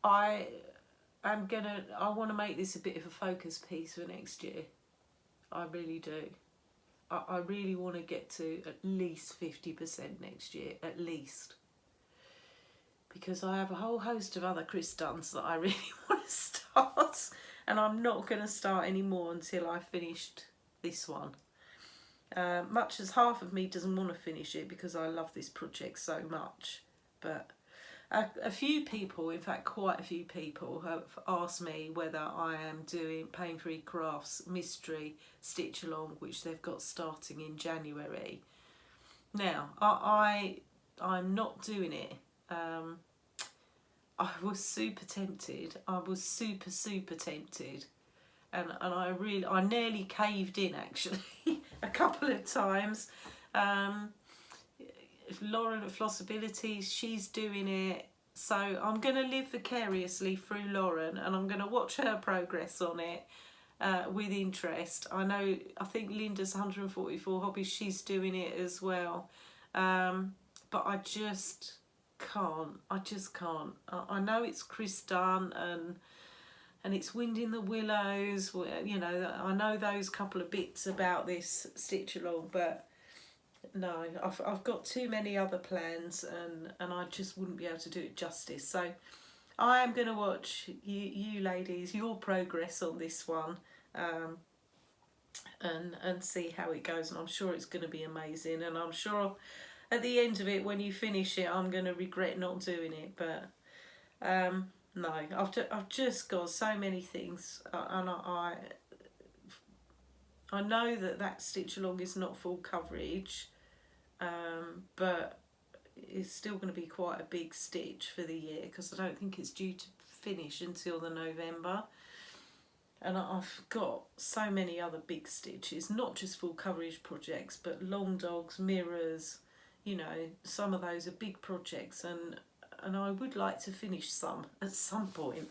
I want to make this a bit of a focus piece for next year. I really do. I really want to get to at least 50% next year, at least. Because I have a whole host of other Christons that I really want to start, and I'm not going to start anymore until I've finished this one. Much as half of me doesn't want to finish it because I love this project so much. But a few people, in fact quite a few people, have asked me whether I am doing Pain Free Crafts Mystery Stitch Along, which they've got starting in January. Now, I'm not doing it. I was super tempted. I was super tempted. And I nearly caved in actually a couple of times. Lauren at Flossabilities, she's doing it, so I'm going to live vicariously through Lauren, and I'm going to watch her progress on it with interest. I think Linda's 144 Hobbies, she's doing it as well, but I just can't. I know it's Chris Dunn and it's Wind in the Willows, you know, I know those couple of bits about this stitch along, but no, I've got too many other plans, and I just wouldn't be able to do it justice. So I am going to watch you ladies, your progress on this one, and see how it goes, and I'm sure it's going to be amazing, and I'm sure at the end of it, when you finish it, I'm going to regret not doing it. But no, I've just got so many things, and I know that stitch along is not full coverage, but it's still going to be quite a big stitch for the year, because I don't think it's due to finish until the November. And I've got so many other big stitches, not just full coverage projects, but long dogs, mirrors, you know, some of those are big projects, and I would like to finish some at some point.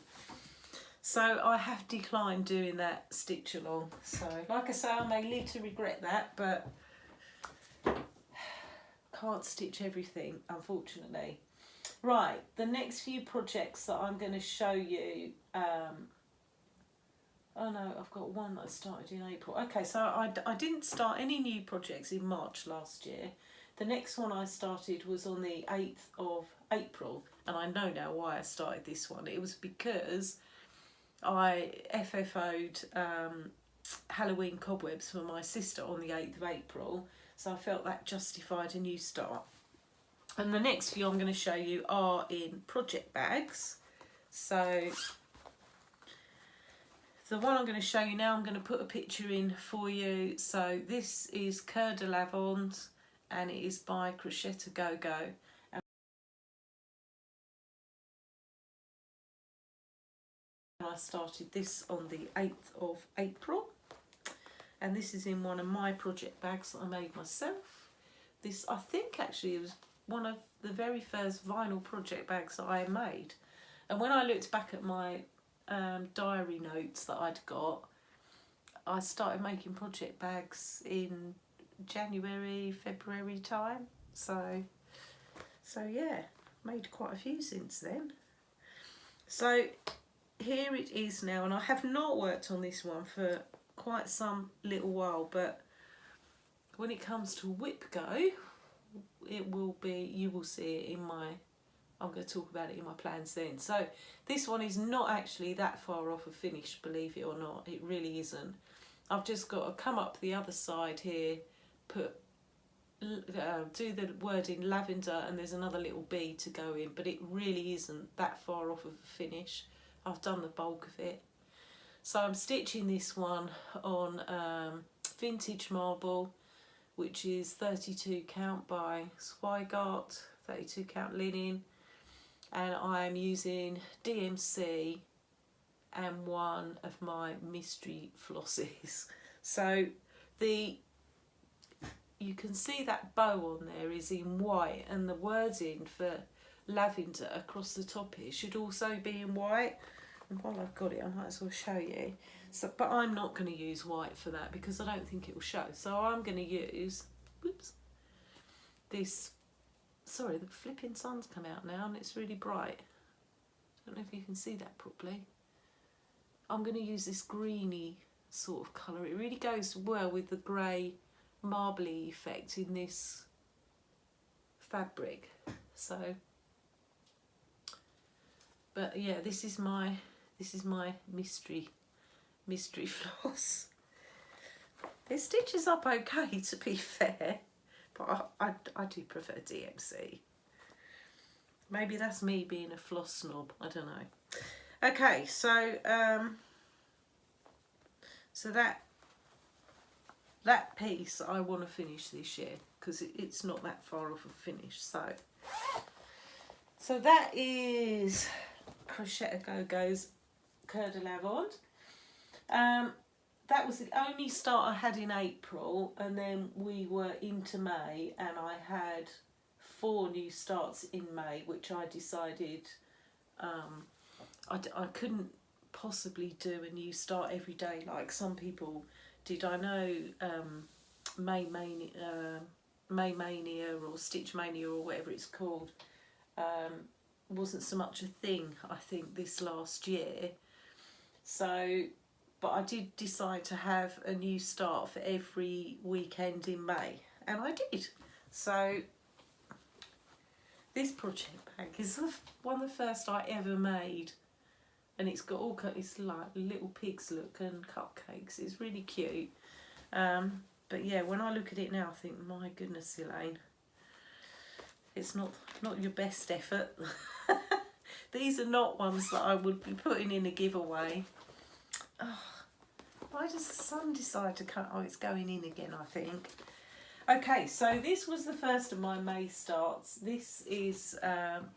So I have declined doing that stitch along. So like I say, I may live to regret that, but can't stitch everything, unfortunately. Right, the next few projects that I'm going to show you, oh no, I've got one that I started in April. Okay, so I didn't start any new projects in March last year. The next one I started was on the 8th of April, and I know now why I started this one. It was because I FFO'd Halloween cobwebs for my sister on the 8th of April, so I felt that justified a new start. And the next few I'm going to show you are in project bags. So the one I'm going to show you now, I'm going to put a picture in for you. So this is Coeur de Lavande, and it is by Crochet to Go Go. I started this on the 8th of April, and this is in one of my project bags that I made myself. This, I think, actually was one of the very first vinyl project bags that I made. And when I looked back at my diary notes that I'd got, I started making project bags in January, February time. So yeah, made quite a few since then. So here it is now, and I have not worked on this one for quite some little while, but when it comes to WIPGO, it will be, you will see it in my, I'm going to talk about it in my plans then. So this one is not actually that far off of finished, believe it or not. It really isn't. I've just got to come up the other side here, put do the wording lavender, and there's another little bee to go in, but it really isn't that far off of a finish. I've done the bulk of it. So I'm stitching this one on vintage marble, which is 32 count by Swigart, 32 count linen, and I am using DMC and one of my mystery flosses. So you can see that bow on there is in white, and the wording for lavender across the top here should also be in white. And while I've got it, I might as well show you. So, but I'm not going to use white for that because I don't think it will show. So I'm going to use, whoops, this. Sorry, the flipping sun's come out now and it's really bright. I don't know if you can see that properly. I'm going to use this greeny sort of colour. It really goes well with the grey marbly effect in this fabric. So, but yeah, this is my mystery floss. It stitches up okay, to be fair, but I do prefer DMC. Maybe that's me being a floss snob, I don't know. Okay, so so that piece I want to finish this year because it's not that far off a finish. So that is Crochet Go-Go's Coeur de Lavande. That was the only start I had in April, and then we were into May, and I had 4 new starts in May, which I decided I couldn't possibly do a new start every day like some people did. I know May Mania or Stitch Mania or whatever it's called wasn't so much a thing, I think, this last year. So, but I did decide to have a new start for every weekend in May, and I did. So this project bag is one of the first I ever made, and it's got all it's like little pigs look and cupcakes. It's really cute. But yeah, when I look at it now, I think, my goodness, Elaine, it's not your best effort. These are not ones that I would be putting in a giveaway. Oh, why does the sun decide to come? Oh, it's going in again, I think. Okay, so this was the first of my May starts. This is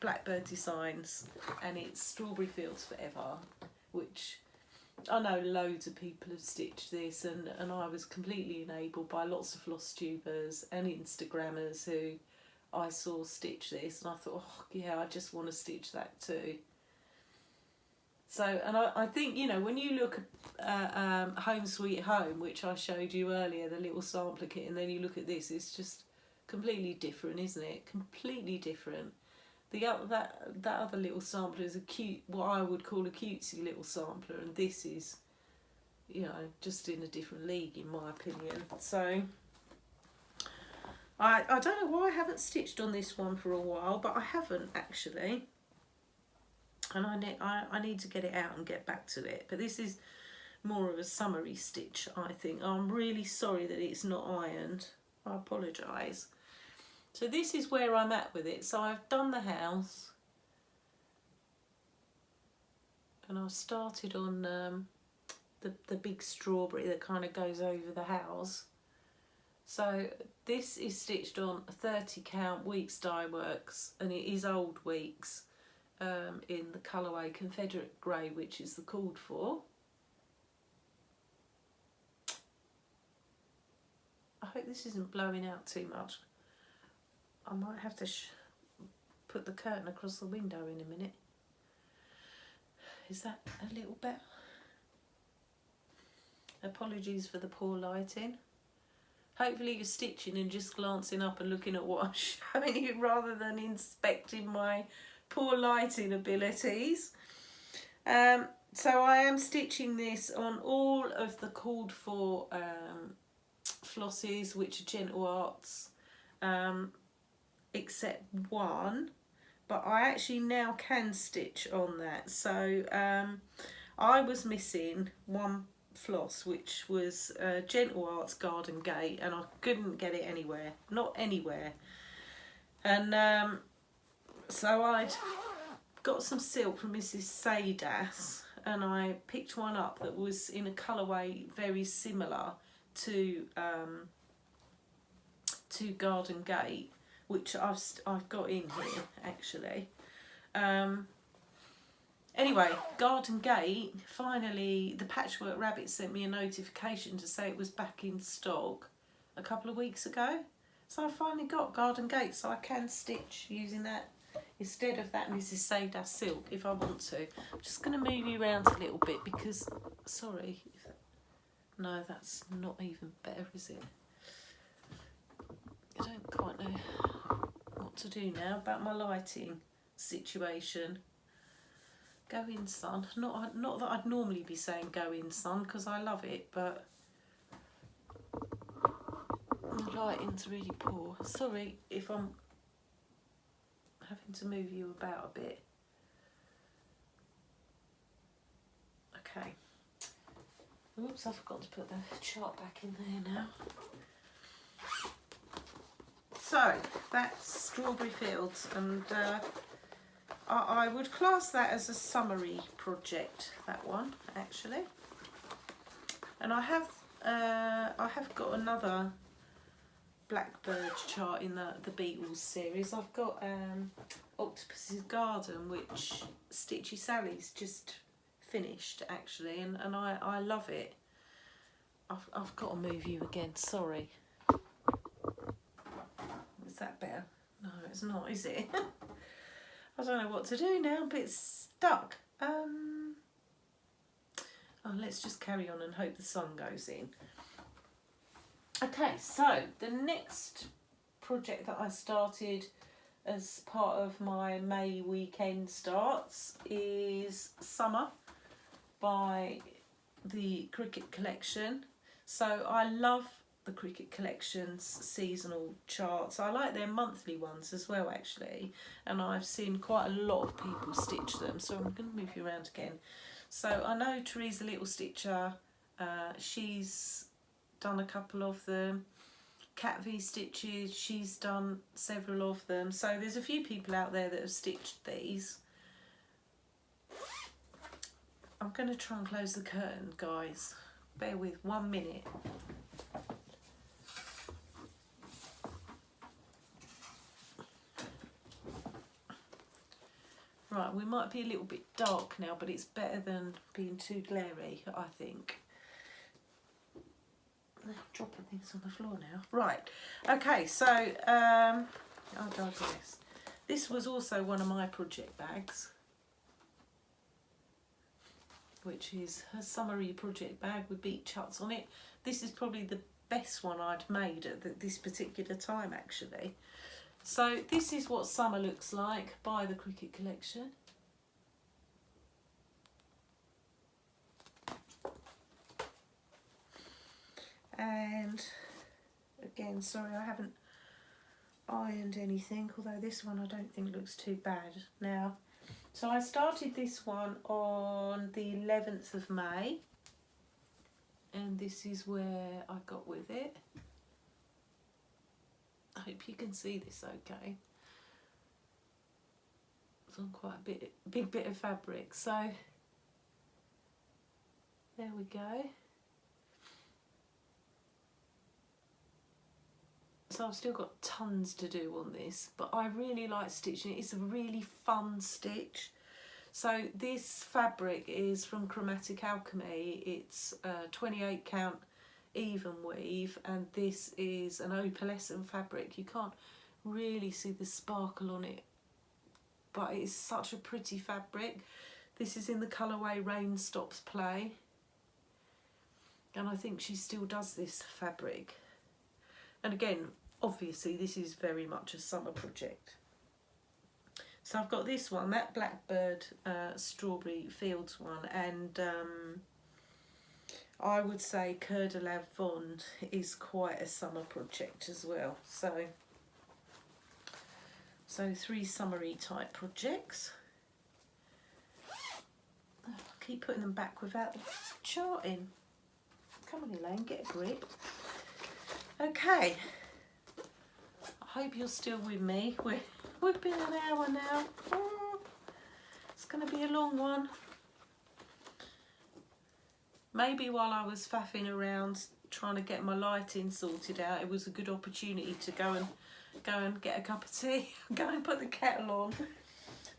Blackbird Designs, and it's Strawberry Fields Forever, which I know loads of people have stitched this, and I was completely enabled by lots of Flosstubers and Instagrammers who I saw stitch this, and I thought, oh yeah, I just want to stitch that too. So, and I think, you know, when you look at Home Sweet Home, which I showed you earlier, the little sampler kit, and then you look at this, it's just completely different, isn't it? Completely different. That other little sampler is a cute, what I would call a cutesy little sampler, and this is, you know, just in a different league in my opinion. So I don't know why I haven't stitched on this one for a while, but I haven't actually. And I need to get it out and get back to it. But this is more of a summery stitch, I think. I'm really sorry that it's not ironed. I apologise. So this is where I'm at with it. So I've done the house. And I've started on the big strawberry that kind of goes over the house. So this is stitched on 30 count Weeks Dye Works, and it is old Weeks. In the colourway Confederate Grey, which is the called for. I hope this isn't blowing out too much. I might have to put the curtain across the window in a minute. Is that a little better? Apologies for the poor lighting. Hopefully you're stitching and just glancing up and looking at what I'm showing you rather than inspecting my poor lighting abilities. So I am stitching this on all of the called for flosses, which are Gentle Arts, except one, but I actually now can stitch on that. So I was missing one floss, which was Gentle Arts Garden Gate, and I couldn't get it anywhere, not anywhere. And so I'd got some silk from Mrs. Saydas, and I picked one up that was in a colourway very similar to Garden Gate, which I've got in here actually. Anyway, Garden Gate, finally the Patchwork Rabbit sent me a notification to say it was back in stock a couple of weeks ago. So I finally got Garden Gate, so I can stitch using that instead of that Mrs. Saydas silk if I want to. I'm just going to move you around a little bit because, sorry, no, that's not even better, is it? I don't quite know what to do now about my lighting situation. Go in, sun. Not that I'd normally be saying go in, sun, because I love it, but the lighting's really poor. Sorry if I'm having to move you about a bit. Okay. Oops, I forgot to put the chart back in there now. So, that's Strawberry Fields, and I would class that as a summary project, that one, actually. And I have got another Blackbird chart in the Beetles series. I've got Octopus's Garden, which Stitchy Sally's just finished actually, and I love it. I've got to move you again, sorry. Is that better? No, it's not, is it? I don't know what to do now, but it's stuck. Oh, let's just carry on and hope the sun goes in. Okay, so the next project that I started as part of my May weekend starts is Summer by the Cricket Collection. So I love the Cricket Collection's seasonal charts. I like their monthly ones as well actually, and I've seen quite a lot of people stitch them, so I'm going to move you around again. So I know Teresa Little Stitcher, she's done a couple of them. Cat V Stitches, she's done several of them, so there's a few people out there that have stitched these. I'm going to try and close the curtain, guys, bear with 1 minute. Right, we might be a little bit dark now, but it's better than being too glary, I think. I'm dropping things on the floor now. Right, okay, so, oh God, yes. This was also one of my project bags, which is her summary project bag with beach huts on it. This is probably the best one I'd made at this particular time, actually. So this is what summer looks like by the Cricket Collection. And again, sorry, I haven't ironed anything, although this one I don't think looks too bad now. So I started this one on the 11th of May, and this is where I got with it. I hope you can see this okay. It's on quite a big bit of fabric, so there we go. So I've still got tons to do on this, but I really like stitching it. It's a really fun stitch. So this fabric is from Chromatic Alchemy. It's 28 count even weave, and this is an opalescent fabric. You can't really see the sparkle on it, but it's such a pretty fabric. This is in the colourway Rain Stops Play, and I think she still does this fabric. And again, obviously this is very much a summer project. So I've got this one, that Blackbird Strawberry Fields one, and I would say Coeur de la Vonde is quite a summer project as well. So 3 summery type projects. Oh, I keep putting them back without the charting. Come on, Elaine, get a grip. Okay, I hope you're still with me. We've been an hour now. Oh, it's going to be a long one. maybe while I was faffing around trying to get my lighting sorted out, it was a good opportunity to go and get a cup of tea, go and put the kettle on.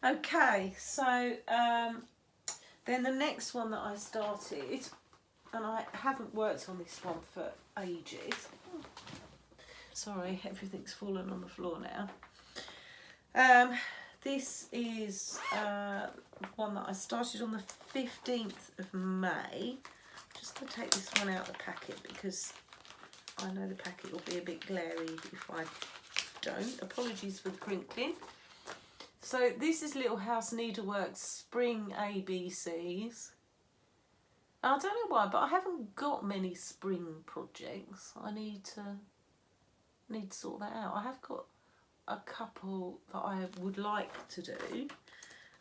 Okay, so then the next one that I started, and I haven't worked on this one for ages. Sorry, everything's fallen on the floor now. This is one that I started on the 15th of May. I'm just going to take this one out of the packet because I know the packet will be a bit glary if I don't. Apologies for the crinkling. So this is Little House Needleworks Spring ABCs. I don't know why, but I haven't got many spring projects. I need to sort that out. I have got a couple that I would like to do.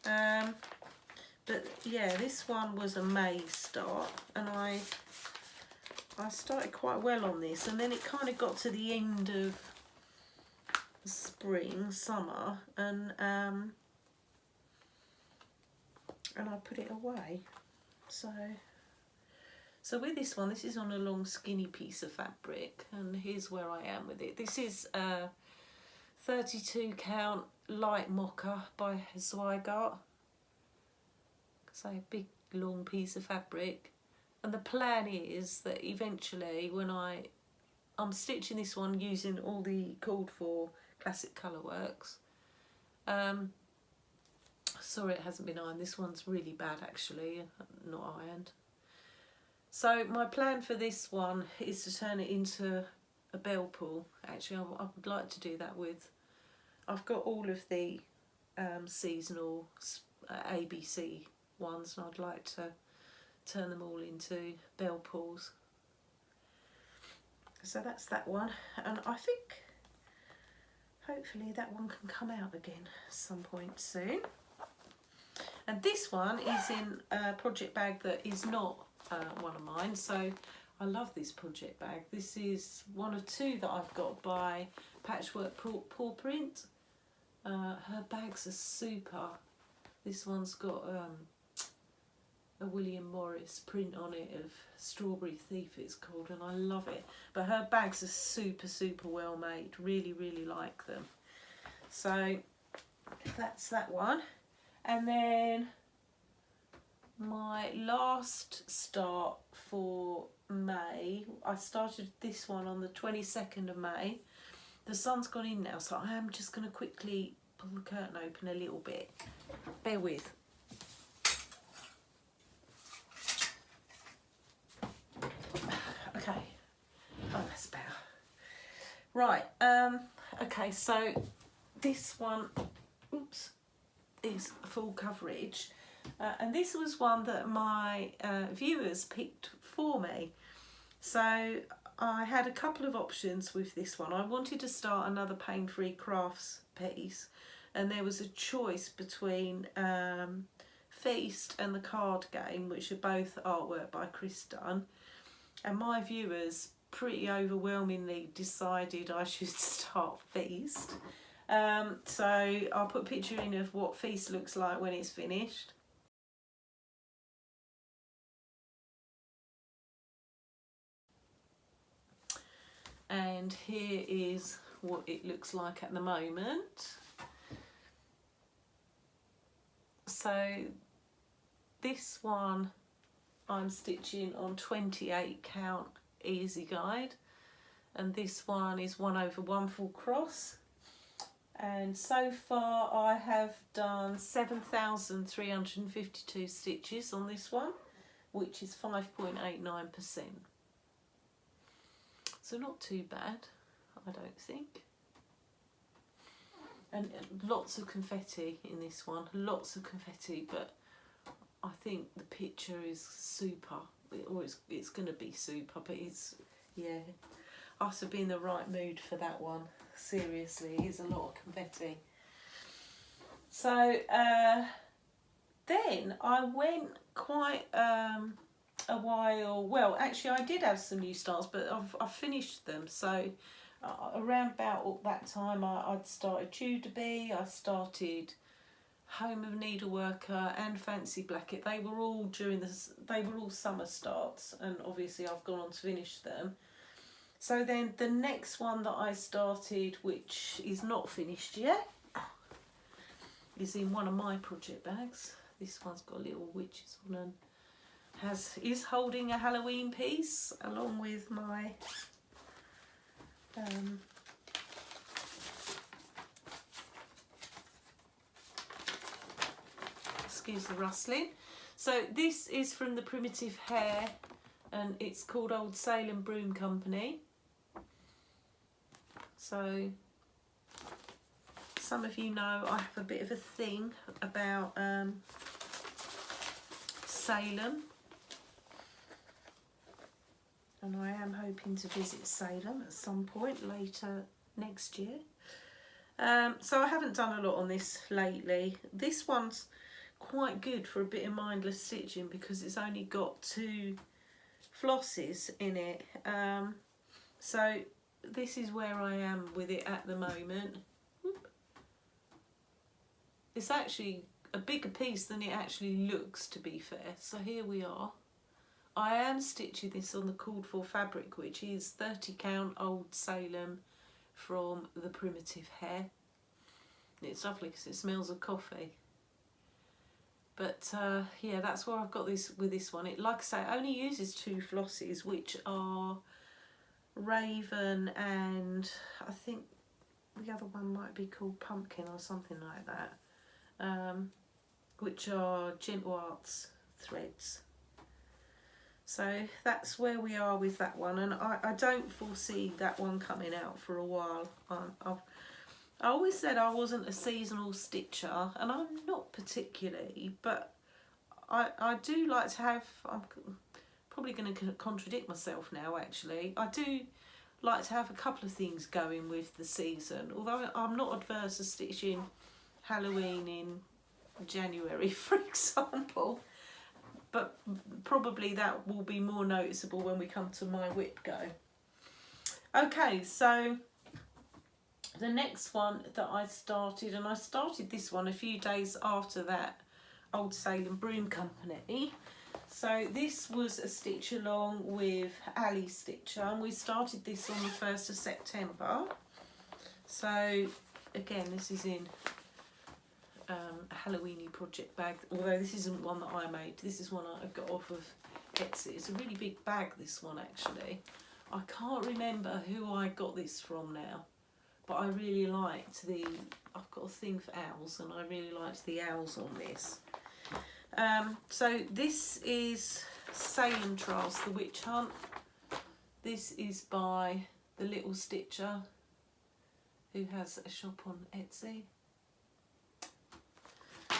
But yeah, this one was a May start, and I started quite well on this, and then it kind of got to the end of spring, summer, and I put it away. So with this one, this is on a long skinny piece of fabric, and here's where I am with it. This is a 32 count light mocha by Zweigart. So a big long piece of fabric, and the plan is that eventually when I'm stitching this one using all the called for classic colour works. Sorry it hasn't been ironed. This one's really bad actually, not ironed. So my plan for this one is to turn it into a bell pull. Actually, I would like to do that with, I've got all of the seasonal ABC ones, and I'd like to turn them all into bell pulls. So that's that one, and I think hopefully that one can come out again at some point soon. And this one is in a project bag that is not one of mine, so I love this project bag. This is one of two that I've got by Patchwork Paw Print. Her bags are super. This one's got a William Morris print on it of Strawberry Thief it's called, and I love it. But her bags are super well made, really like them. So that's that one. And then my last start for May, I started this one on the 22nd of May. The sun's gone in now, so I am just going to quickly pull the curtain open a little bit. Bear with. Okay. Oh, that's better. Right. Okay, so this one, oops, is full coverage. And this was one that my viewers picked for me. So I had a couple of options with this one. I wanted to start another pain-free crafts piece, and there was a choice between Feast and the Card Game, which are both artwork by Kirsty. And my viewers pretty overwhelmingly decided I should start Feast. So I'll put a picture in of what Feast looks like when it's finished. And here is what it looks like at the moment. So this one I'm stitching on 28 count easy guide, and this one is 1/1 full cross. And so far I have done 7,352 stitches on this one, which is 5.89%. So not too bad, I don't think. And lots of confetti in this one, lots of confetti, but I think the picture is super, or it's going to be super, but it's, yeah, I have to be in the right mood for that one. Seriously, it's a lot of confetti. So then I went quite a while, well actually I did have some new starts, but I've finished them. So around about that time I'd started Tudor Bee, I started Home of Needleworker and Fancy Blacket. They were all during this. They were all summer starts, and obviously I've gone on to finish them. So then the next one that I started, which is not finished yet, is in one of my project bags. This one's got little witches on and is holding a Halloween piece along with my excuse the rustling. So this is from the Primitive Hair, and it's called Old Salem Broom Company. So some of you know I have a bit of a thing about Salem, and I am hoping to visit Salem at some point later next year. So I haven't done a lot on this lately. This one's quite good for a bit of mindless stitching because it's only got 2 flosses in it. So this is where I am with it at the moment. It's actually a bigger piece than it actually looks, to be fair. So here we are. I am stitching this on the called for fabric, which is 30 count Old Salem from the Primitive Hair. It's lovely because it smells of coffee. But yeah, that's where I've got this with this one. It, like I say, it only uses 2 flosses, which are Raven and I think the other one might be called Pumpkin or something like that, which are Gentle Arts threads. So that's where we are with that one, and I don't foresee that one coming out for a while. I always said I wasn't a seasonal stitcher, and I'm not particularly, but I do like to have, I'm probably going to contradict myself now actually, I do like to have a couple of things going with the season, although I'm not adverse to stitching Halloween in January for example, but probably that will be more noticeable when we come to my WIPGO. Okay, so the next one that I started, and I started this one a few days after that Old Salem Broom Company. So this was a stitch along with Albastitcher, and we started this on the 1st of September. So again, this is in a Halloweeny project bag, although this isn't one that I made. This is one I got off of Etsy. It's a really big bag, this one actually. I can't remember who I got this from now, but I really liked the, I've got a thing for owls, and I really liked the owls on this. So this is Salem Trials, The Witch Hunt. This is by the Little Stitcher, who has a shop on Etsy.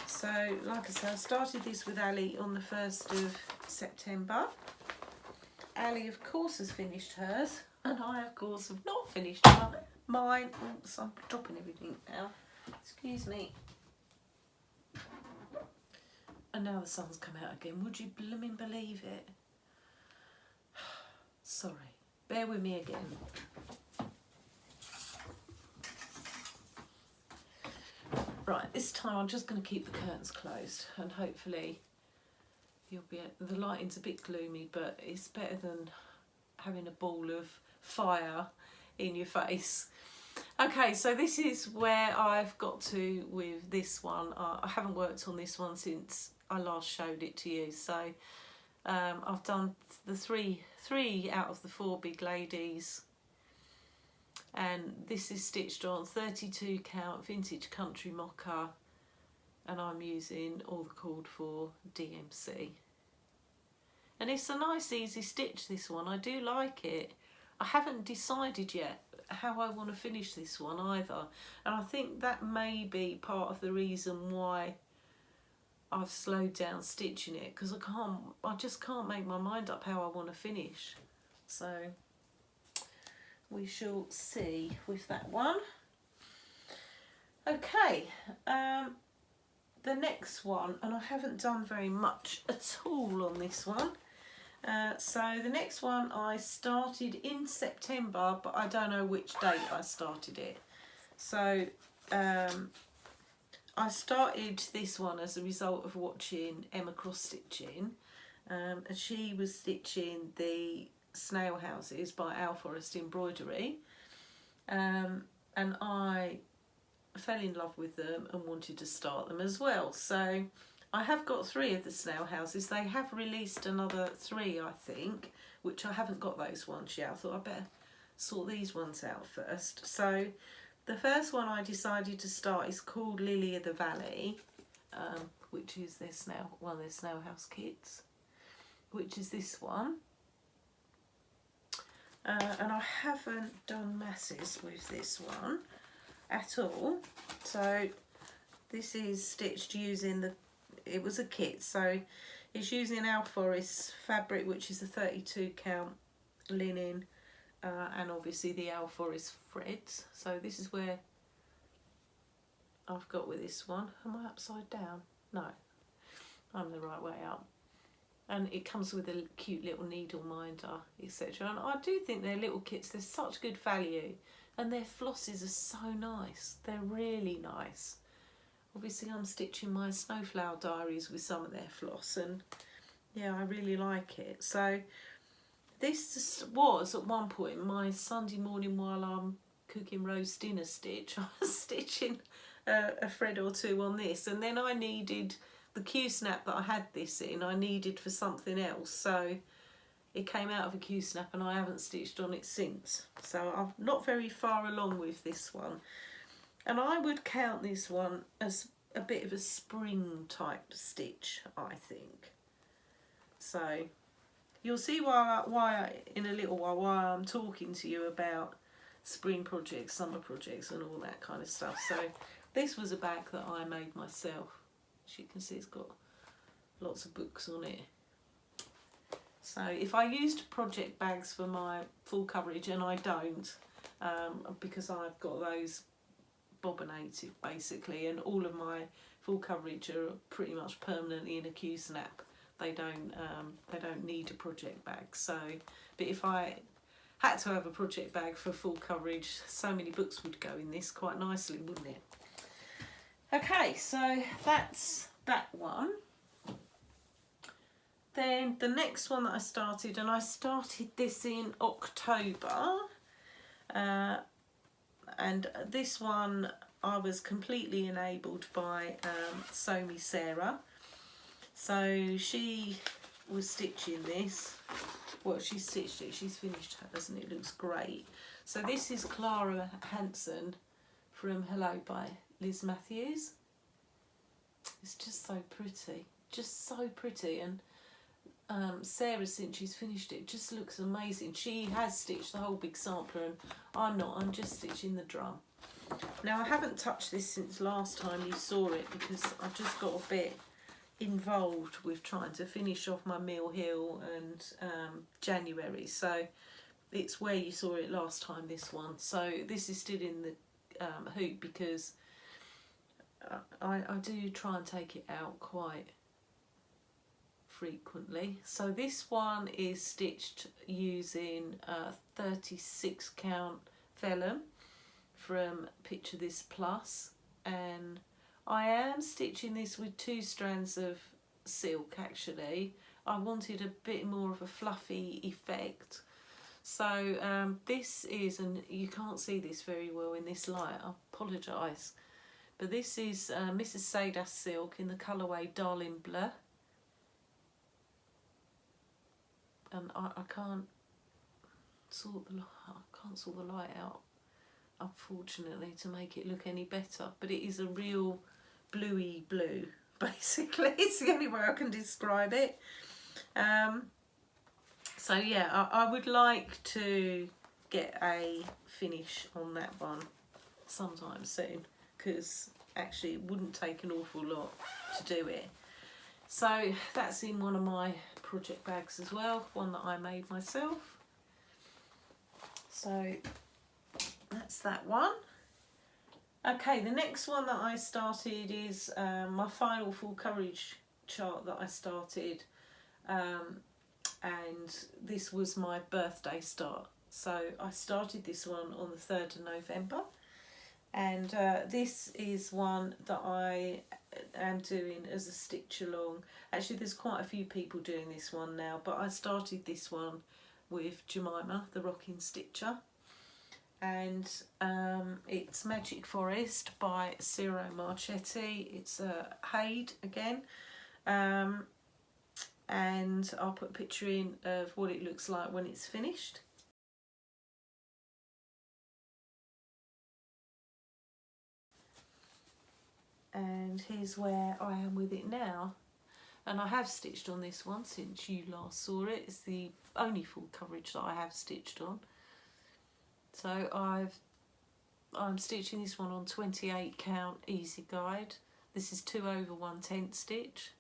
So like I said, I started this with Ali on the 1st of September. Ali of course has finished hers, and I of course have not finished mine. Oops, I'm dropping everything now. Excuse me. And now the sun's come out again. Would you blooming believe it? Sorry. Bear with me again. Right, this time I'm just going to keep the curtains closed, and hopefully you'll be. The lighting's a bit gloomy, but it's better than having a ball of fire in your face. Okay, so this is where I've got to with this one. I haven't worked on this one since I last showed it to you. So I've done the three out of the 4 big ladies, and this is stitched on 32 count vintage country mocha, and I'm using all the called for DMC. And it's a nice easy stitch, this one. I do like it. I haven't decided yet how I want to finish this one either, and I think that may be part of the reason why I've slowed down stitching it, because I just can't make my mind up how I want to finish. So we shall see with that one. Okay, the next one, and I haven't done very much at all on this one. So the next one I started in September, but I don't know which date I started it. So I started this one as a result of watching Emma Cross stitching, and she was stitching the snail houses by Owl Forest Embroidery, and I fell in love with them and wanted to start them as well. So I have got 3 of the snail houses. They have released another 3, I think, which I haven't got those ones yet. I thought I'd better sort these ones out first. So the first one I decided to start is called Lily of the Valley, which is their one of their snail house kits, which is this one. And I haven't done masses with this one at all. So this is stitched using it was a kit, so it's using Owl Forest fabric, which is a 32 count linen, and obviously the Owl Forest threads. So this is where I've got with this one. Am I upside down? No, I'm the right way up. And it comes with a cute little needle minder, etc. And I do think their little kits, they're such good value, and their flosses are so nice. They're really nice. Obviously I'm stitching my Snowflower Diaries with some of their floss, and yeah, I really like it. So this was at one point my Sunday morning while I'm cooking roast dinner stitch. I was stitching a thread or 2 on this, and then I needed the Q-snap that I had this in, I needed for something else, so it came out of a Q-snap and I haven't stitched on it since. So I'm not very far along with this one, and I would count this one as a bit of a spring type stitch, I think. So you'll see why in a little while why I'm talking to you about spring projects, summer projects and all that kind of stuff. So this was a bag that I made myself. As you can see, it's got lots of books on it. So if I used project bags for my full coverage, and I don't, because I've got those bobbinated basically, and all of my full coverage are pretty much permanently in a Q-snap. They don't need a project bag. So, but if I had to have a project bag for full coverage, so many books would go in this quite nicely, wouldn't it? Okay, so that's that one. Then the next one that I started, and I started this in October, and this one I was completely enabled by Sew Me Sarah. So she was stitching this. Well, she stitched it, she's finished hers, and it looks great. So this is Clara Hanson from Hello by Liz Matthews. It's just so pretty, and Sarah, since she's finished it, just looks amazing. She has stitched the whole big sampler, and I'm not, I'm just stitching the drum. Now I haven't touched this since last time you saw it, because I just got a bit involved with trying to finish off my Mill Hill and January, so it's where you saw it last time, this one. So this is still in the hoop, because I do try and take it out quite frequently. So this one is stitched using 36 count vellum from Picture This Plus, and I am stitching this with 2 strands of silk. Actually, I wanted a bit more of a fluffy effect. So this is, and you can't see this very well in this light, I apologise, but this is Mrs. Sadas silk in the colourway Darling Bleu, and I can't sort the light out, unfortunately, to make it look any better, but it is a real bluey blue, basically. It's the only way I can describe it. So yeah, I would like to get a finish on that one sometime soon, because actually it wouldn't take an awful lot to do it. So that's in one of my project bags as well, one that I made myself. So that's that one. Okay, the next one that I started is my final full coverage chart that I started, and this was my birthday start. So I started this one on the 3rd of November, And this is one that I am doing as a stitch along. Actually, there's quite a few people doing this one now, but I started this one with Jemima, the Rocking Stitcher. And it's Magic Forest by Ciro Marchetti. It's a Haid again. And I'll put a picture in of what it looks like when it's finished. And here's where I am with it now. And I have stitched on this one since you last saw it. It's the only full coverage that I have stitched on. So I'm stitching this one on 28 count easy guide. This is 2 over 1/10 stitch.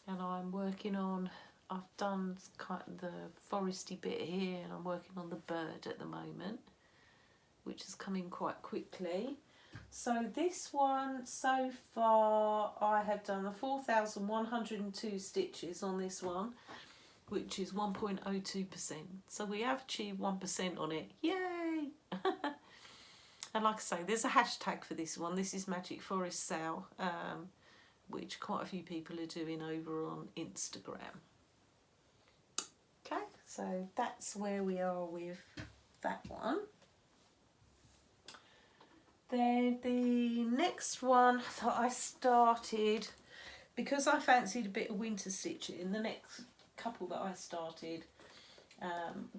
And I'm working on, I've done kind of the foresty bit here, and I'm working on the bird at the moment, which has come in quite quickly. So this one, so far, I have done the 4,102 stitches on this one, which is 1.02%. So we have achieved 1% on it. Yay! And like I say, there's a hashtag for this one. This is Magic Forest Sal, which quite a few people are doing over on Instagram. Okay, so that's where we are with that one. Then the next one that I started, because I fancied a bit of winter stitching, the next couple that I started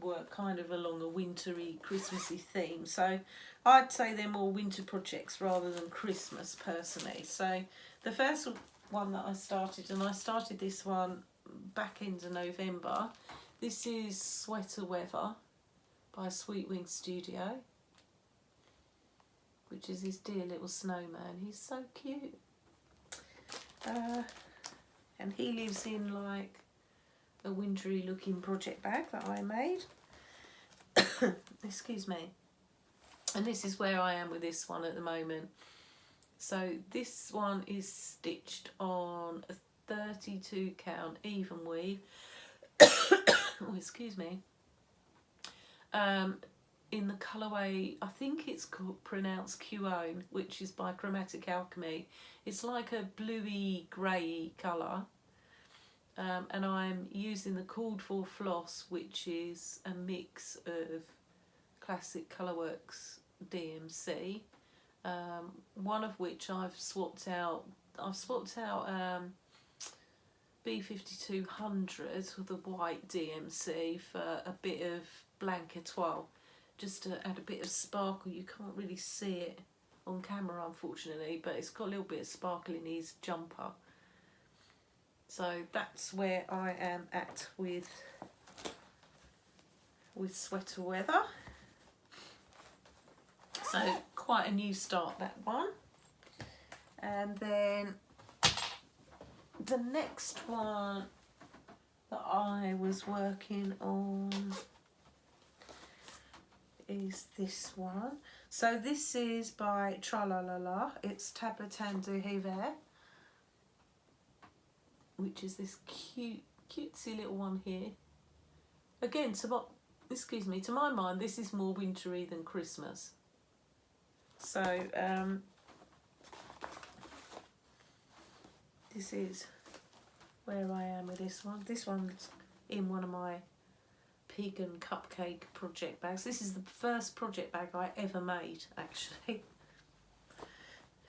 were kind of along a wintry, Christmassy theme. So I'd say they're more winter projects rather than Christmas personally. So the first one that I started, and I started this one back into November, this is Sweater Weather by Sweet Wing Studio, which is his dear little snowman. He's so cute. And he lives in like a wintry looking project bag that I made. Excuse me. And this is where I am with this one at the moment. So this one is stitched on a 32 count even weave. Oh, excuse me. In the colourway, I think it's called, pronounced Quone, which is by Chromatic Alchemy. It's like a bluey grey colour, and I'm using the called for floss, which is a mix of classic Colourworks DMC, one of which I've swapped out. I've swapped out B5200 with the white DMC for a bit of Blanc Etoile, just to add a bit of sparkle. You can't really see it on camera, unfortunately, but it's got a little bit of sparkle in his jumper. So that's where I am at with Sweater Weather. So quite a new start, that one. And then the next one that I was working on is this one. So this is by Tralalala. It's Tabletin de Hiver, which is this cutesy little one here. Again, to my mind, this is more wintry than Christmas. So this is where I am with this one. This one's in one of my pig and cupcake project bags. This is the first project bag I ever made, actually.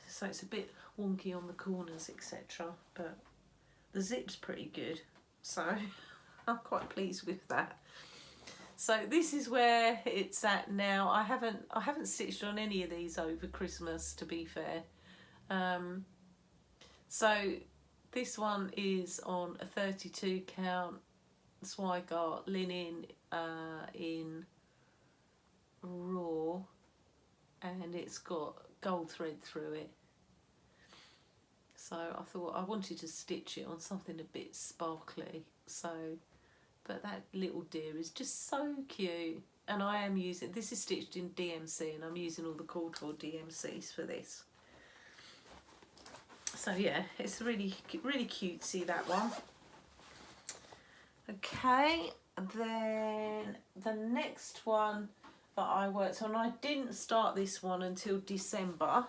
So it's a bit wonky on the corners, etc. But the zip's pretty good, so I'm quite pleased with that. So this is where it's at now. I haven't stitched on any of these over Christmas, to be fair. So this one is on a 32 count Zweigart linen in raw, and it's got gold thread through it. So I thought I wanted to stitch it on something a bit sparkly. So, but that little deer is just so cute, and I am using, this is stitched in DMC, and I'm using all the called for DMCs for this. So yeah, it's really cutesy, that one. Okay, then the next one that I worked on. I didn't start this one until December.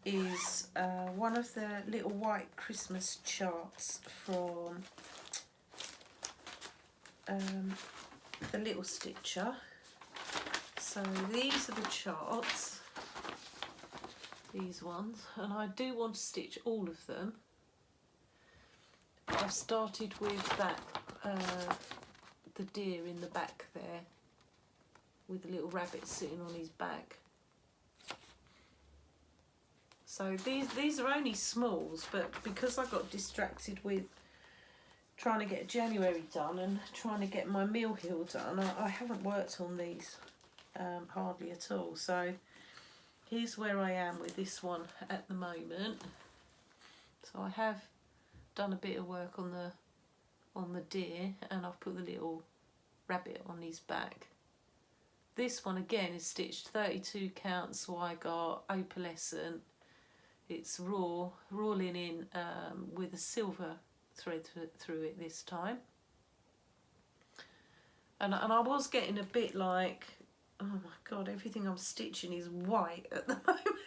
Is one of the little white Christmas charts from the Little Stitcher. So these are the charts, these ones, and I do want to stitch all of them. I've started with that the deer in the back there with the little rabbit sitting on his back. So these are only smalls, but because I got distracted with trying to get January done and trying to get my Mill Hill done, I haven't worked on these hardly at all. So here's where I am with this one at the moment. So I have done a bit of work on the deer, and I've put the little rabbit on his back. This one again is stitched 32 count, so I got opalescent. It's raw linen with a silver thread through it this time. And I was getting a bit like, oh my god, everything I'm stitching is white at the moment.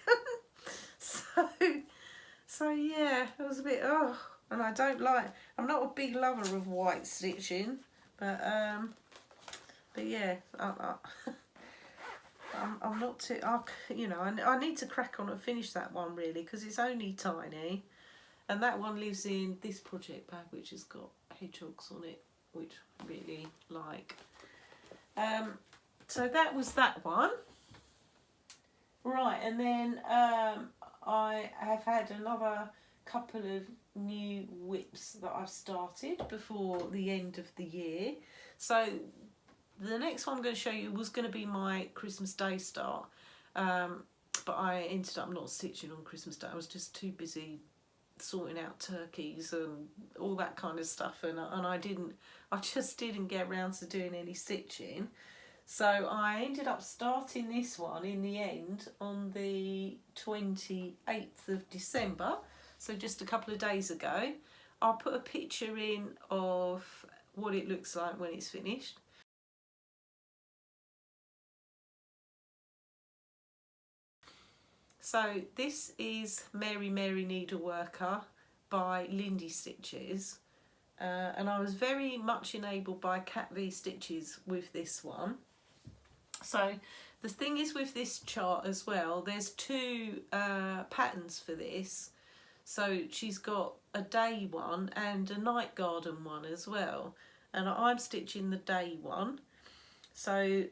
so yeah, it was a bit, oh, and I don't like, I'm not a big lover of white stitching, but yeah, I'm not too, you know, I need to crack on and finish that one really, because it's only tiny, and that one lives in this project bag which has got hedgehogs on it, which I really like. So that was that one. Right, and then I have had another couple of new WIPs that I've started before the end of the year. So the next one I'm going to show you was going to be my Christmas Day start, but I ended up not stitching on Christmas Day. I was just too busy sorting out turkeys and all that kind of stuff, and I just didn't get around to doing any stitching. So I ended up starting this one in the end on the 28th of December, so just a couple of days ago. I'll put a picture in of what it looks like when it's finished. So this is Mary Mary Needleworker by Lindy Stitches, and I was very much enabled by Cat V Stitches with this one. So the thing is with this chart as well, there's two patterns for this. So she's got a day one and a night garden one as well, and I'm stitching the day one. So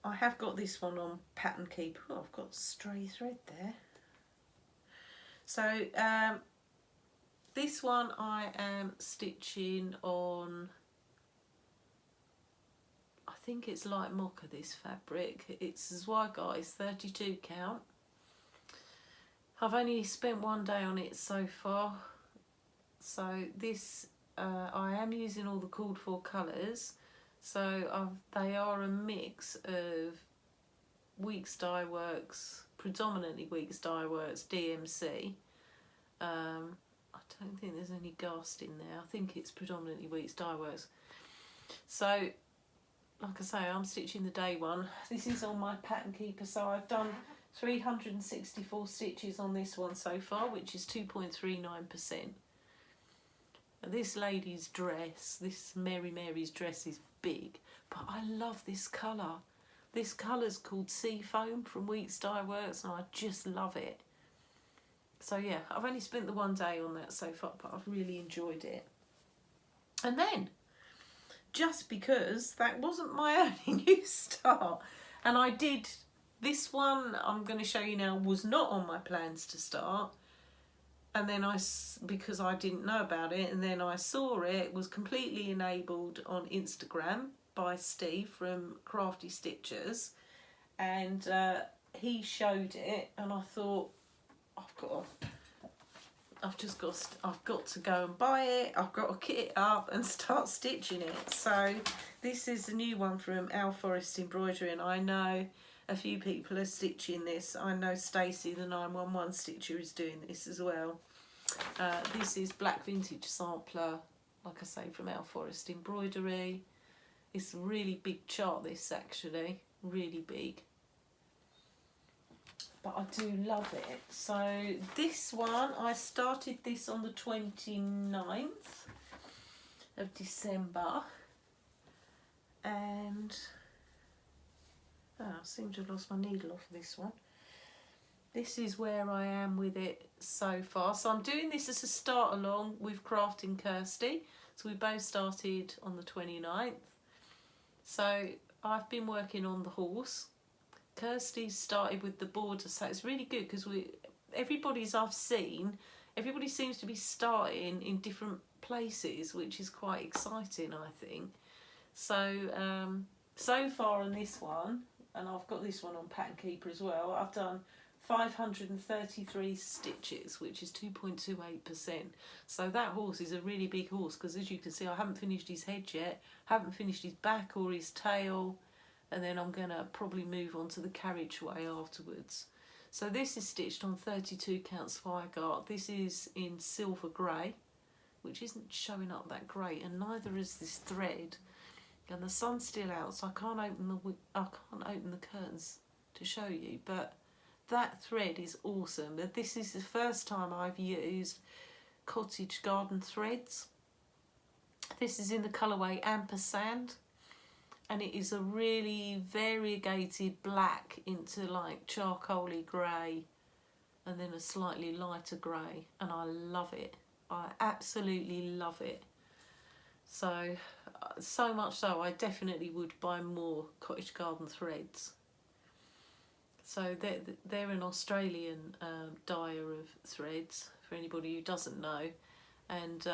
I have got this one on Pattern Keeper. Oh, I've got stray thread there. So this one I am stitching on, I think it's light mocha, this fabric. It's Zweigar, it's 32 count. I've only spent one day on it so far. So this, I am using all the called for colours. So they are a mix of Weeks Dye Works, predominantly Weeks Dye Works DMC. I don't think there's any Gast in there. I think it's predominantly Weeks Dye Works. So, like I say, I'm stitching the day one. This is on my Pattern Keeper, so I've done 364 stitches on this one so far, which is 2.39%. This lady's dress, this Mary Mary's dress is big, but I love this colour. This colour's called Seafoam from Weeks Dye Works, and I just love it. So yeah, I've only spent the one day on that so far, but I've really enjoyed it. And then, just because that wasn't my only new start, and I did, this one I'm going to show you now was not on my plans to start, and then because I didn't know about it, and then I saw it was completely enabled on Instagram by Steve from Craftystitchers, and he showed it, and I thought, I've got to go and buy it. I've got to kit it up and start stitching it. So this is a new one from Forest Embroidery, and I know a few people are stitching this. I know Stacey, the 911 stitcher, is doing this as well. This is Black Vintage Sampler, like I say, from Forest Embroidery. It's a really big chart, this, actually, really big. But I do love it. So this one, I started this on the 29th of December, and I seem to have lost my needle off this one. This is where I am with it so far. So I'm doing this as a start along with Crafting Kirsty. So we both started on the 29th. So I've been working on the horse. Kirsty started with the border, so it's really good because everybody's I've seen, everybody seems to be starting in different places, which is quite exciting, I think. So so far on this one, and I've got this one on Pattern Keeper as well, I've done 533 stitches, which is 2.28%. So that horse is a really big horse because, as you can see, I haven't finished his head yet, haven't finished his back or his tail, and then I'm going to probably move on to the carriageway afterwards. So this is stitched on 32 count Spygart. This is in silver grey, which isn't showing up that great, and neither is this thread. And the sun's still out, so I can't open the curtains to show you, but that thread is awesome. But this is the first time I've used cottage garden threads. This is in the colourway Ampersand, and it is a really variegated black into like charcoaly grey and then a slightly lighter grey, and I love it. I absolutely love it. So much so I definitely would buy more cottage garden threads. So they're an Australian dyer of threads, for anybody who doesn't know, and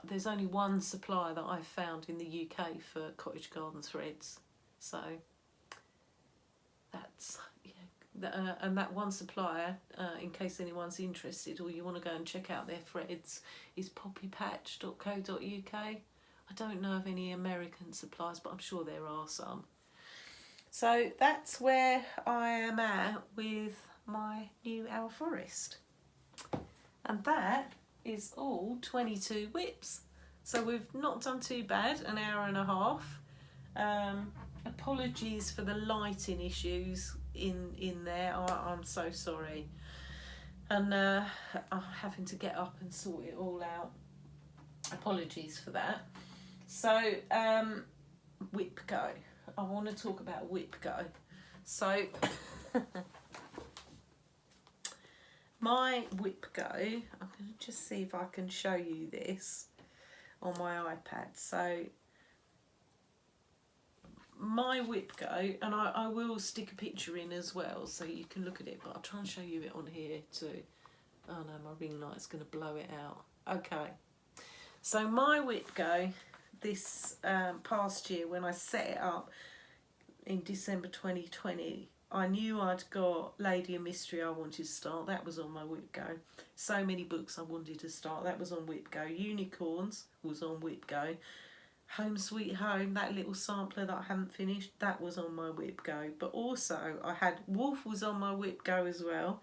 there's only one supplier that I've found in the UK for cottage garden threads. So that's, yeah, and that one supplier, in case anyone's interested or you want to go and check out their threads, is poppypatch.co.uk. I don't know of any American suppliers, but I'm sure there are some. So that's where I am at with my new Owl Forest. And that is all 22 WIPs. So we've not done too bad, an hour and a half. Apologies for the lighting issues in there, I'm so sorry. And I'm having to get up and sort it all out. Apologies for that. So WIPGO. I want to talk about WIPGO. So my WIPGO, I'm going to just see if I can show you this on my iPad. So my WIPGO, and I will stick a picture in as well so you can look at it, but I'll try and show you it on here too. Oh no, my ring light's going to blow it out. Okay, so my WIPGO this past year, when I set it up in December 2020, I knew I'd got Lady and Mystery I wanted to start. That was on my WIPGO. So many books I wanted to start. That was on WIPGO. Unicorns was on WIPGO. Home Sweet Home, that little sampler that I haven't finished, that was on my WIPGO. But also I had Wolf was on my WIPGO as well.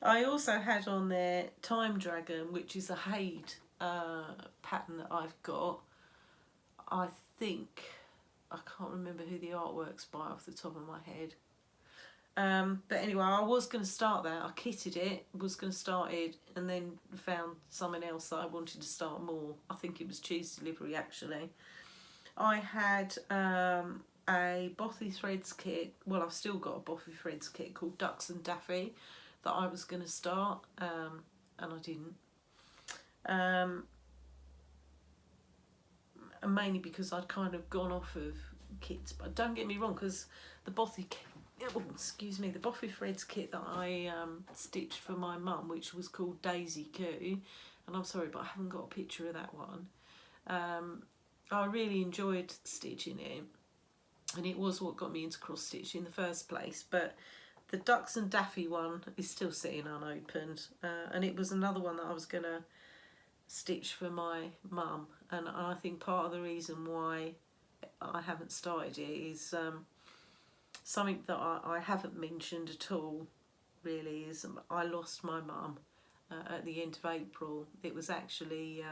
I also had on there Time Dragon, which is a Haid pattern that I've got. I think, I can't remember who the artwork's by off the top of my head. But anyway, I was going to start that. I kitted it, was going to start it, and then found something else that I wanted to start more. I think it was Cheese Delivery, actually. I had a Bothy Threads kit. Well, I've still got a Bothy Threads kit called Ducks and Daffy that I was going to start, and I didn't. And mainly because I'd kind of gone off of kits. But don't get me wrong, because the Bothy kit, oh, excuse me, the Bothy Threads kit that I stitched for my mum, which was called Daisy Coo, and I'm sorry but I haven't got a picture of that one. I really enjoyed stitching it, and it was what got me into cross stitch in the first place. But the Ducks and Daffy one is still sitting unopened, and it was another one that I was going to stitch for my mum, and I think part of the reason why I haven't started it is something that I haven't mentioned at all really, is I lost my mum at the end of April. It was actually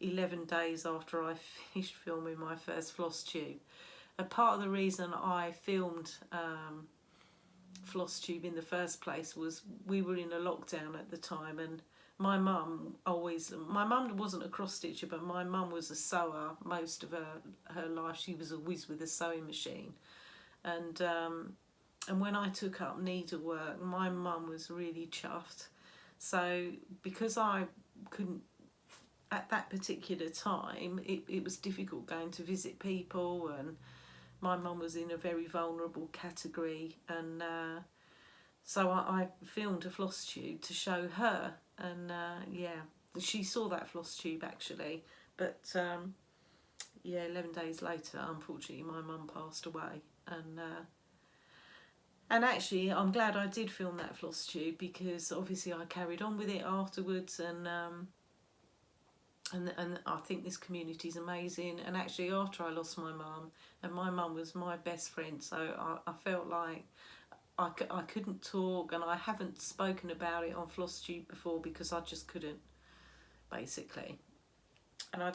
11 days after I finished filming my first Flosstube. And part of the reason I filmed Flosstube in the first place was we were in a lockdown at the time, and my mum wasn't a cross stitcher, but my mum was a sewer most of her life. She was a whiz with a sewing machine, and when I took up needlework, my mum was really chuffed. So because I couldn't at that particular time, it was difficult going to visit people, and my mum was in a very vulnerable category, and so I filmed a Flosstube to show her, and yeah, she saw that Flosstube actually, but yeah, 11 days later, unfortunately, my mum passed away, and actually, I'm glad I did film that Flosstube, because obviously I carried on with it afterwards, and I think this community is amazing. And actually, after I lost my mum, and my mum was my best friend, so I felt like I couldn't talk, and I haven't spoken about it on Flosstube before because I just couldn't, basically. And I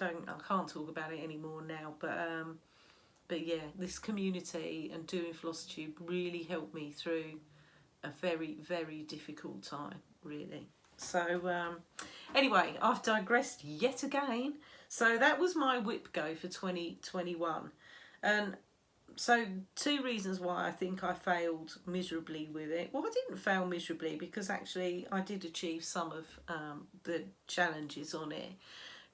can't talk about it anymore now, but yeah, this community and doing Flosstube really helped me through a very, very difficult time, really. So anyway, I've digressed yet again. So that was my WIPGO for 2021, and so 2 reasons why I think I failed miserably with it. Well, I didn't fail miserably, because actually I did achieve some of the challenges on it,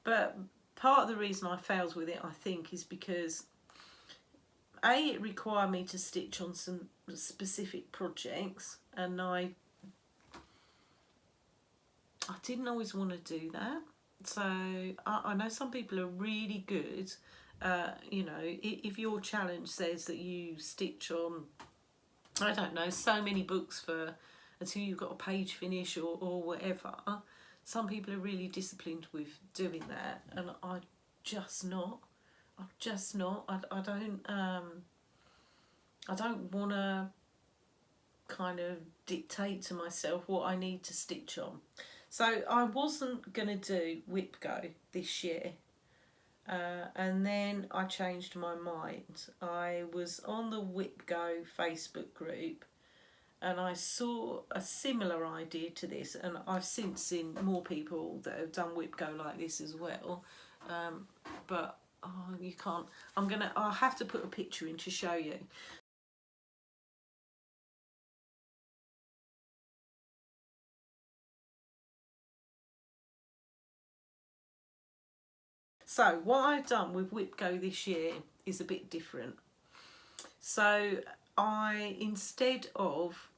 but part of the reason I failed with it, I think, is because it required me to stitch on some specific projects, and I didn't always want to do that. So I know some people are really good. You know, if your challenge says that you stitch on, I don't know, so many books for until you've got a page finish or whatever, some people are really disciplined with doing that, and I'm just not. I don't want to kind of dictate to myself what I need to stitch on. So I wasn't going to do WIPGO this year, and then I changed my mind. I was on the WIPGO Facebook group, and I saw a similar idea to this, and I've since seen more people that have done WIPGO like this as well, but oh, you can't. I'll have to put a picture in to show you. So what I've done with WIPGO this year is a bit different. So instead of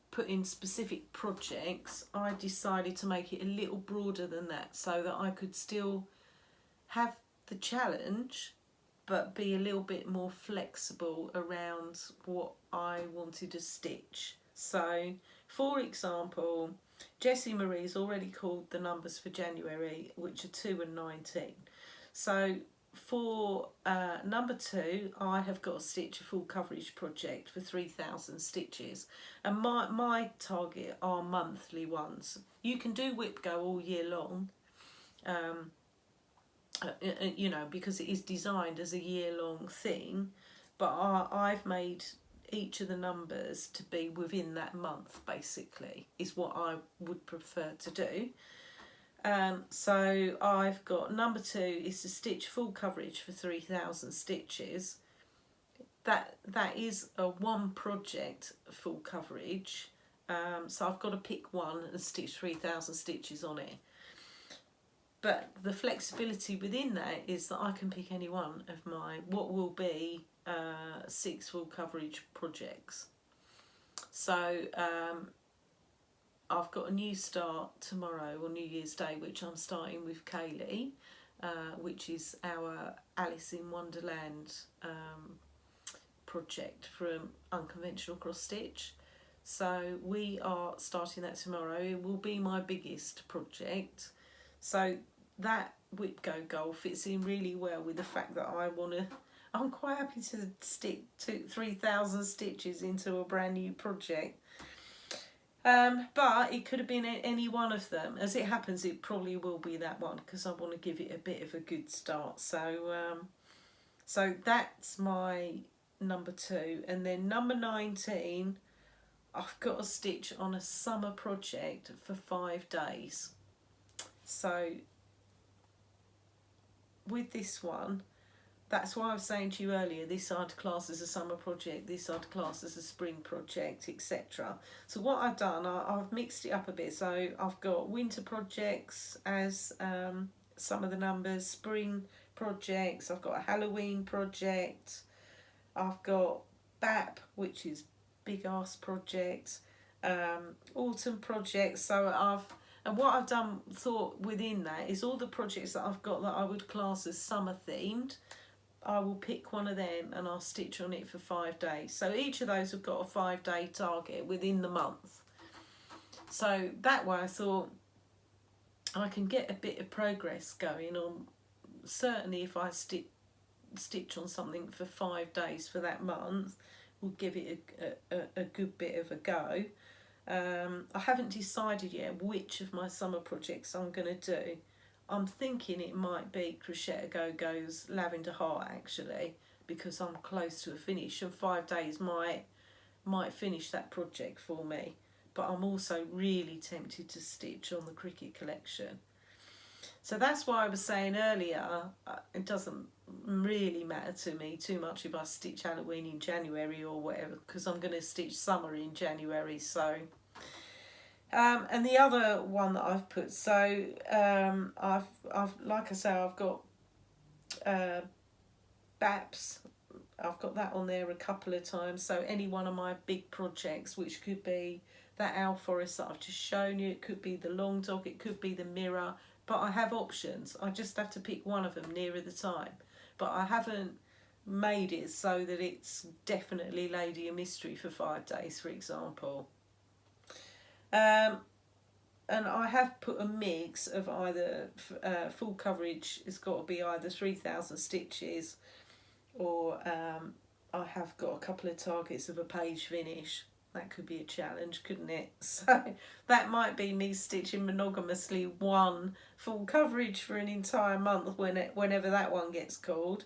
putting specific projects, I decided to make it a little broader than that, so that I could still have the challenge but be a little bit more flexible around what I wanted to stitch. So for example, Jessie Marie's already called the numbers for January, which are 2 and 19. So for number 2, I have got to stitch a full coverage project for 3,000 stitches, and my target are monthly ones. You can do WIPGO all year long, you know, because it is designed as a year-long thing, but I've made each of the numbers to be within that month, basically, is what I would prefer to do. So I've got number 2 is to stitch full coverage for 3,000 stitches. That is a one project full coverage, so I've got to pick one and stitch 3,000 stitches on it. But the flexibility within that is that I can pick any one of my what will be 6 full coverage projects. So I've got a new start tomorrow on New Year's Day, which I'm starting with Curley, which is our Alice in Wonderland project from Unconventional Cross Stitch. So we are starting that tomorrow. It will be my biggest project. So that WIPGO goal fits in really well with the fact that I'm quite happy to stick 3,000 stitches into a brand new project. But it could have been any one of them. As it happens, it probably will be that one because I want to give it a bit of a good start. So that's my number 2. And then number 19, I've got a stitch on a summer project for 5 days. So with this one, that's why I was saying to you earlier, this I'd class as a summer project, this I'd class as a spring project, etc. So what I've done, I've mixed it up a bit. So I've got winter projects as some of the numbers, spring projects, I've got a Halloween project, I've got BAP, which is big ass project, autumn projects. So and what I've done, thought within that, is all the projects that I've got that I would class as summer themed, I will pick one of them and I'll stitch on it for 5 days. So each of those have got a 5-day target within the month. So that way I thought I can get a bit of progress going on. Certainly if I stitch on something for 5 days for that month, we'll give it a good bit of a go. I haven't decided yet which of my summer projects I'm going to do. I'm thinking it might be Crochet A Go Go's Lavender Heart, actually, because I'm close to a finish, and 5 days might finish that project for me. But I'm also really tempted to stitch on the Cricket collection. So that's why I was saying earlier, it doesn't really matter to me too much if I stitch Halloween in January or whatever, because I'm going to stitch summer in January. So and the other one that I've put, so I've like I say, I've got BAPs. I've got that on there a couple of times. So any one of my big projects, which could be that owl forest that I've just shown you, it could be the long dog, it could be the mirror, but I have options. I just have to pick one of them nearer the time. But I haven't made it so that it's definitely Lady of Mystery for 5 days, for example. And I have put a mix of either full coverage, it's got to be either 3,000 stitches, or I have got a couple of targets of a page finish. That could be a challenge, couldn't it? So that might be me stitching monogamously one full coverage for an entire month whenever that one gets called.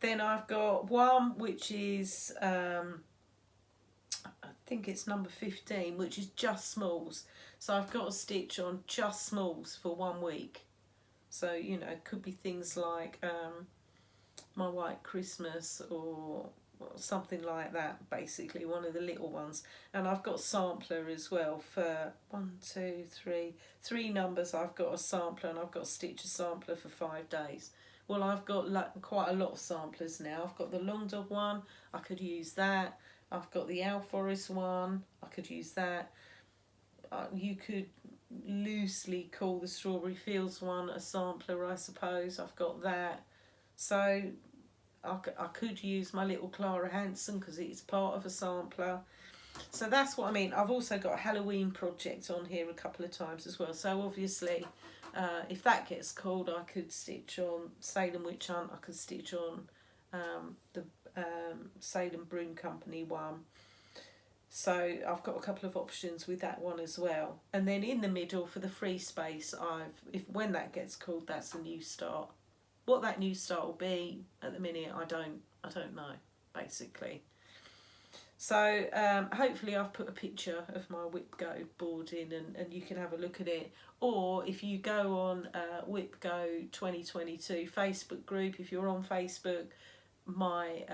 Then I've got one which is, I think it's number 15, which is just smalls. So I've got a stitch on just smalls for 1 week. So, you know, it could be things like My White Christmas or something like that, basically, one of the little ones. And I've got sampler as well for 3 numbers. I've got a sampler, and I've got a stitch a sampler for 5 days. Well, I've got quite a lot of samplers now. I've got the long dog one, I could use that. I've got the owl forest one, I could use that. You could loosely call the Strawberry Fields one a sampler, I suppose. I've got that. So I could use my little Clara Hanson because it's part of a sampler. So that's what I mean. I've also got a Halloween project on here a couple of times as well. So obviously, if that gets called, I could stitch on Salem Witch Hunt. I could stitch on the Salem Broom Company one. So I've got a couple of options with that one as well. And then in the middle for the free space, when that gets called, that's a new start. What that new start will be at the minute, I don't know, basically. So hopefully I've put a picture of my WIPGO board in, and you can have a look at it. Or if you go on WIPGO 2022 Facebook group, if you're on Facebook, my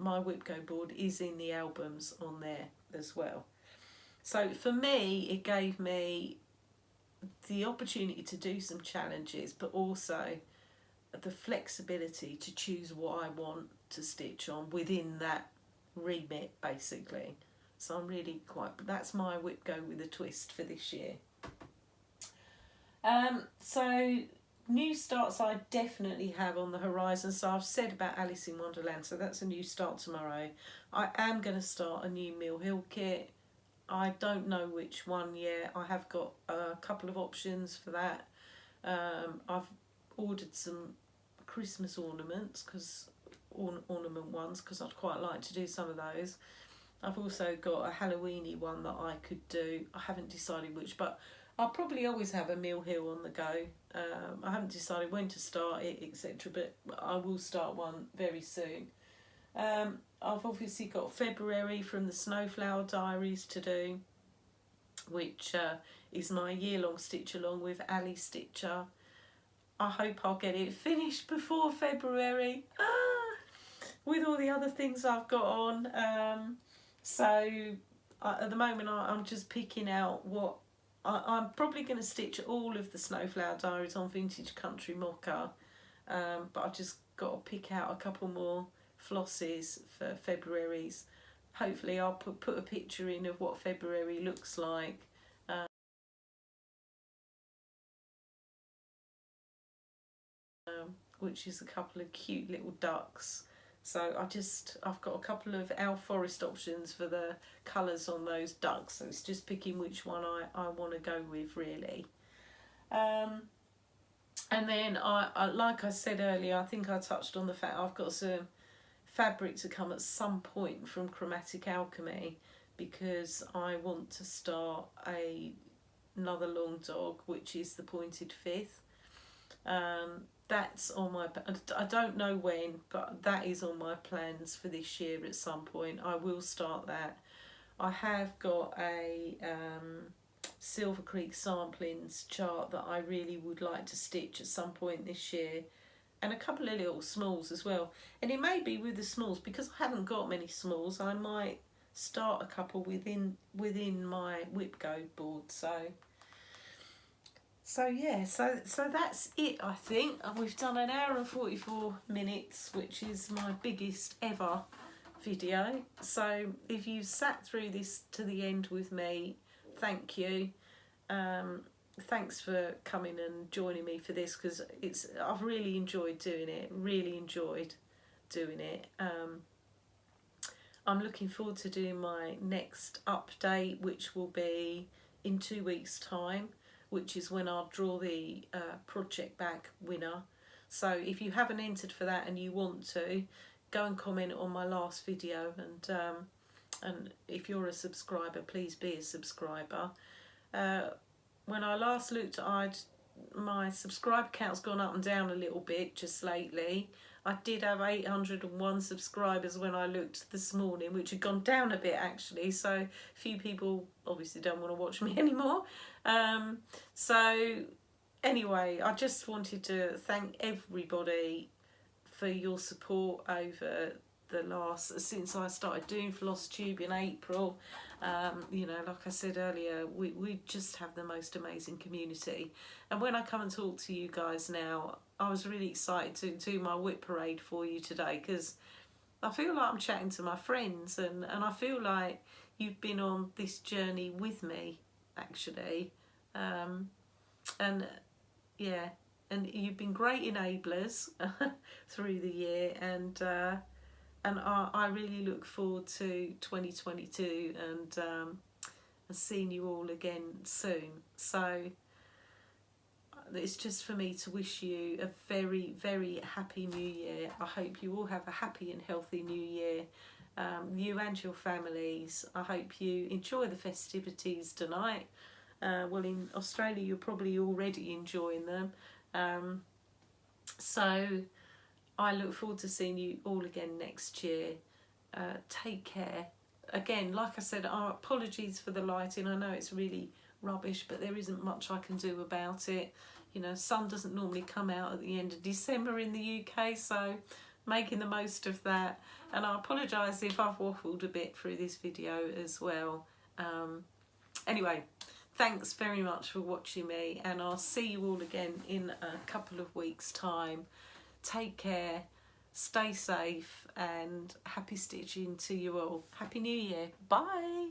WIPGO board is in the albums on there as well. So for me, it gave me the opportunity to do some challenges, but also the flexibility to choose what I want to stitch on within that remit, basically. So I'm really that's my WIPGO with a twist for this year. So new starts I definitely have on the horizon. So I've said about Alice in Wonderland, so that's a new start tomorrow. I am going to start a new Mill Hill kit. I don't know which one yet. I have got a couple of options for that. I've ordered some Christmas ornaments, ornament ones, because I'd quite like to do some of those. I've also got a Halloweeny one that I could do. I haven't decided which, but I'll probably always have a Mill Hill on the go. I haven't decided when to start it, etc., but I will start one very soon. I've obviously got February from the Snowflower Diaries to do, which is my year-long stitch along with Albastitcher. I hope I'll get it finished before February, with all the other things I've got on. So at the moment I'm just picking out what I'm probably going to stitch all of the Snowflower Diaries on Vintage Country Mocha, but I've just got to pick out a couple more flosses for February's. Hopefully I'll put a picture in of what February looks like. Which is a couple of cute little ducks. So I've got a couple of Our Forest options for the colours on those ducks, so it's just picking which one I want to go with, really. And then I like I said earlier, I think I touched on the fact I've got some fabric to come at some point from Chromatic Alchemy, because I want to start another long dog, which is the Pointed Fifth. That's on my, I don't know when, but that is on my plans for this year at some point. I will start that. I have got a Silver Creek samplings chart that I really would like to stitch at some point this year, and a couple of little smalls as well. And it may be with the smalls, because I haven't got many smalls, I might start a couple within my WIPGO board. So yeah, so that's it, I think. We've done an hour and 44 minutes, which is my biggest ever video. So if you sat through this to the end with me, thank you. Thanks for coming and joining me for this, because I've really enjoyed doing it. I'm looking forward to doing my next update, which will be in 2 weeks' time, which is when I'll draw the project back winner. So if you haven't entered for that and you want to, go and comment on my last video, and if you're a subscriber, please be a subscriber. When I last looked, my subscriber count's gone up and down a little bit just lately. I did have 801 subscribers when I looked this morning, which had gone down a bit actually, so a few people obviously don't want to watch me anymore. So anyway, I just wanted to thank everybody for your support over since I started doing Flosstube in April. You know, like I said earlier, we just have the most amazing community, and when I come and talk to you guys now, I was really excited to do my WIP parade for you today, because I feel like I'm chatting to my friends, and I feel like you've been on this journey with me actually, and yeah, and you've been great enablers through the year, and I really look forward to 2022 and seeing you all again soon. So it's just for me to wish you a very, very happy new year. I hope you all have a happy and healthy new year, you and your families. I hope you enjoy the festivities tonight. Well, in Australia you're probably already enjoying them. So I look forward to seeing you all again next year. Take care. Again, like I said, our apologies for the lighting. I know it's really rubbish, but there isn't much I can do about it. You know, sun doesn't normally come out at the end of December in the UK, so making the most of that. And I apologise if I've waffled a bit through this video as well. Anyway, thanks very much for watching me, and I'll see you all again in a couple of weeks' time. Take care, stay safe, and happy stitching to you all. Happy New Year. Bye.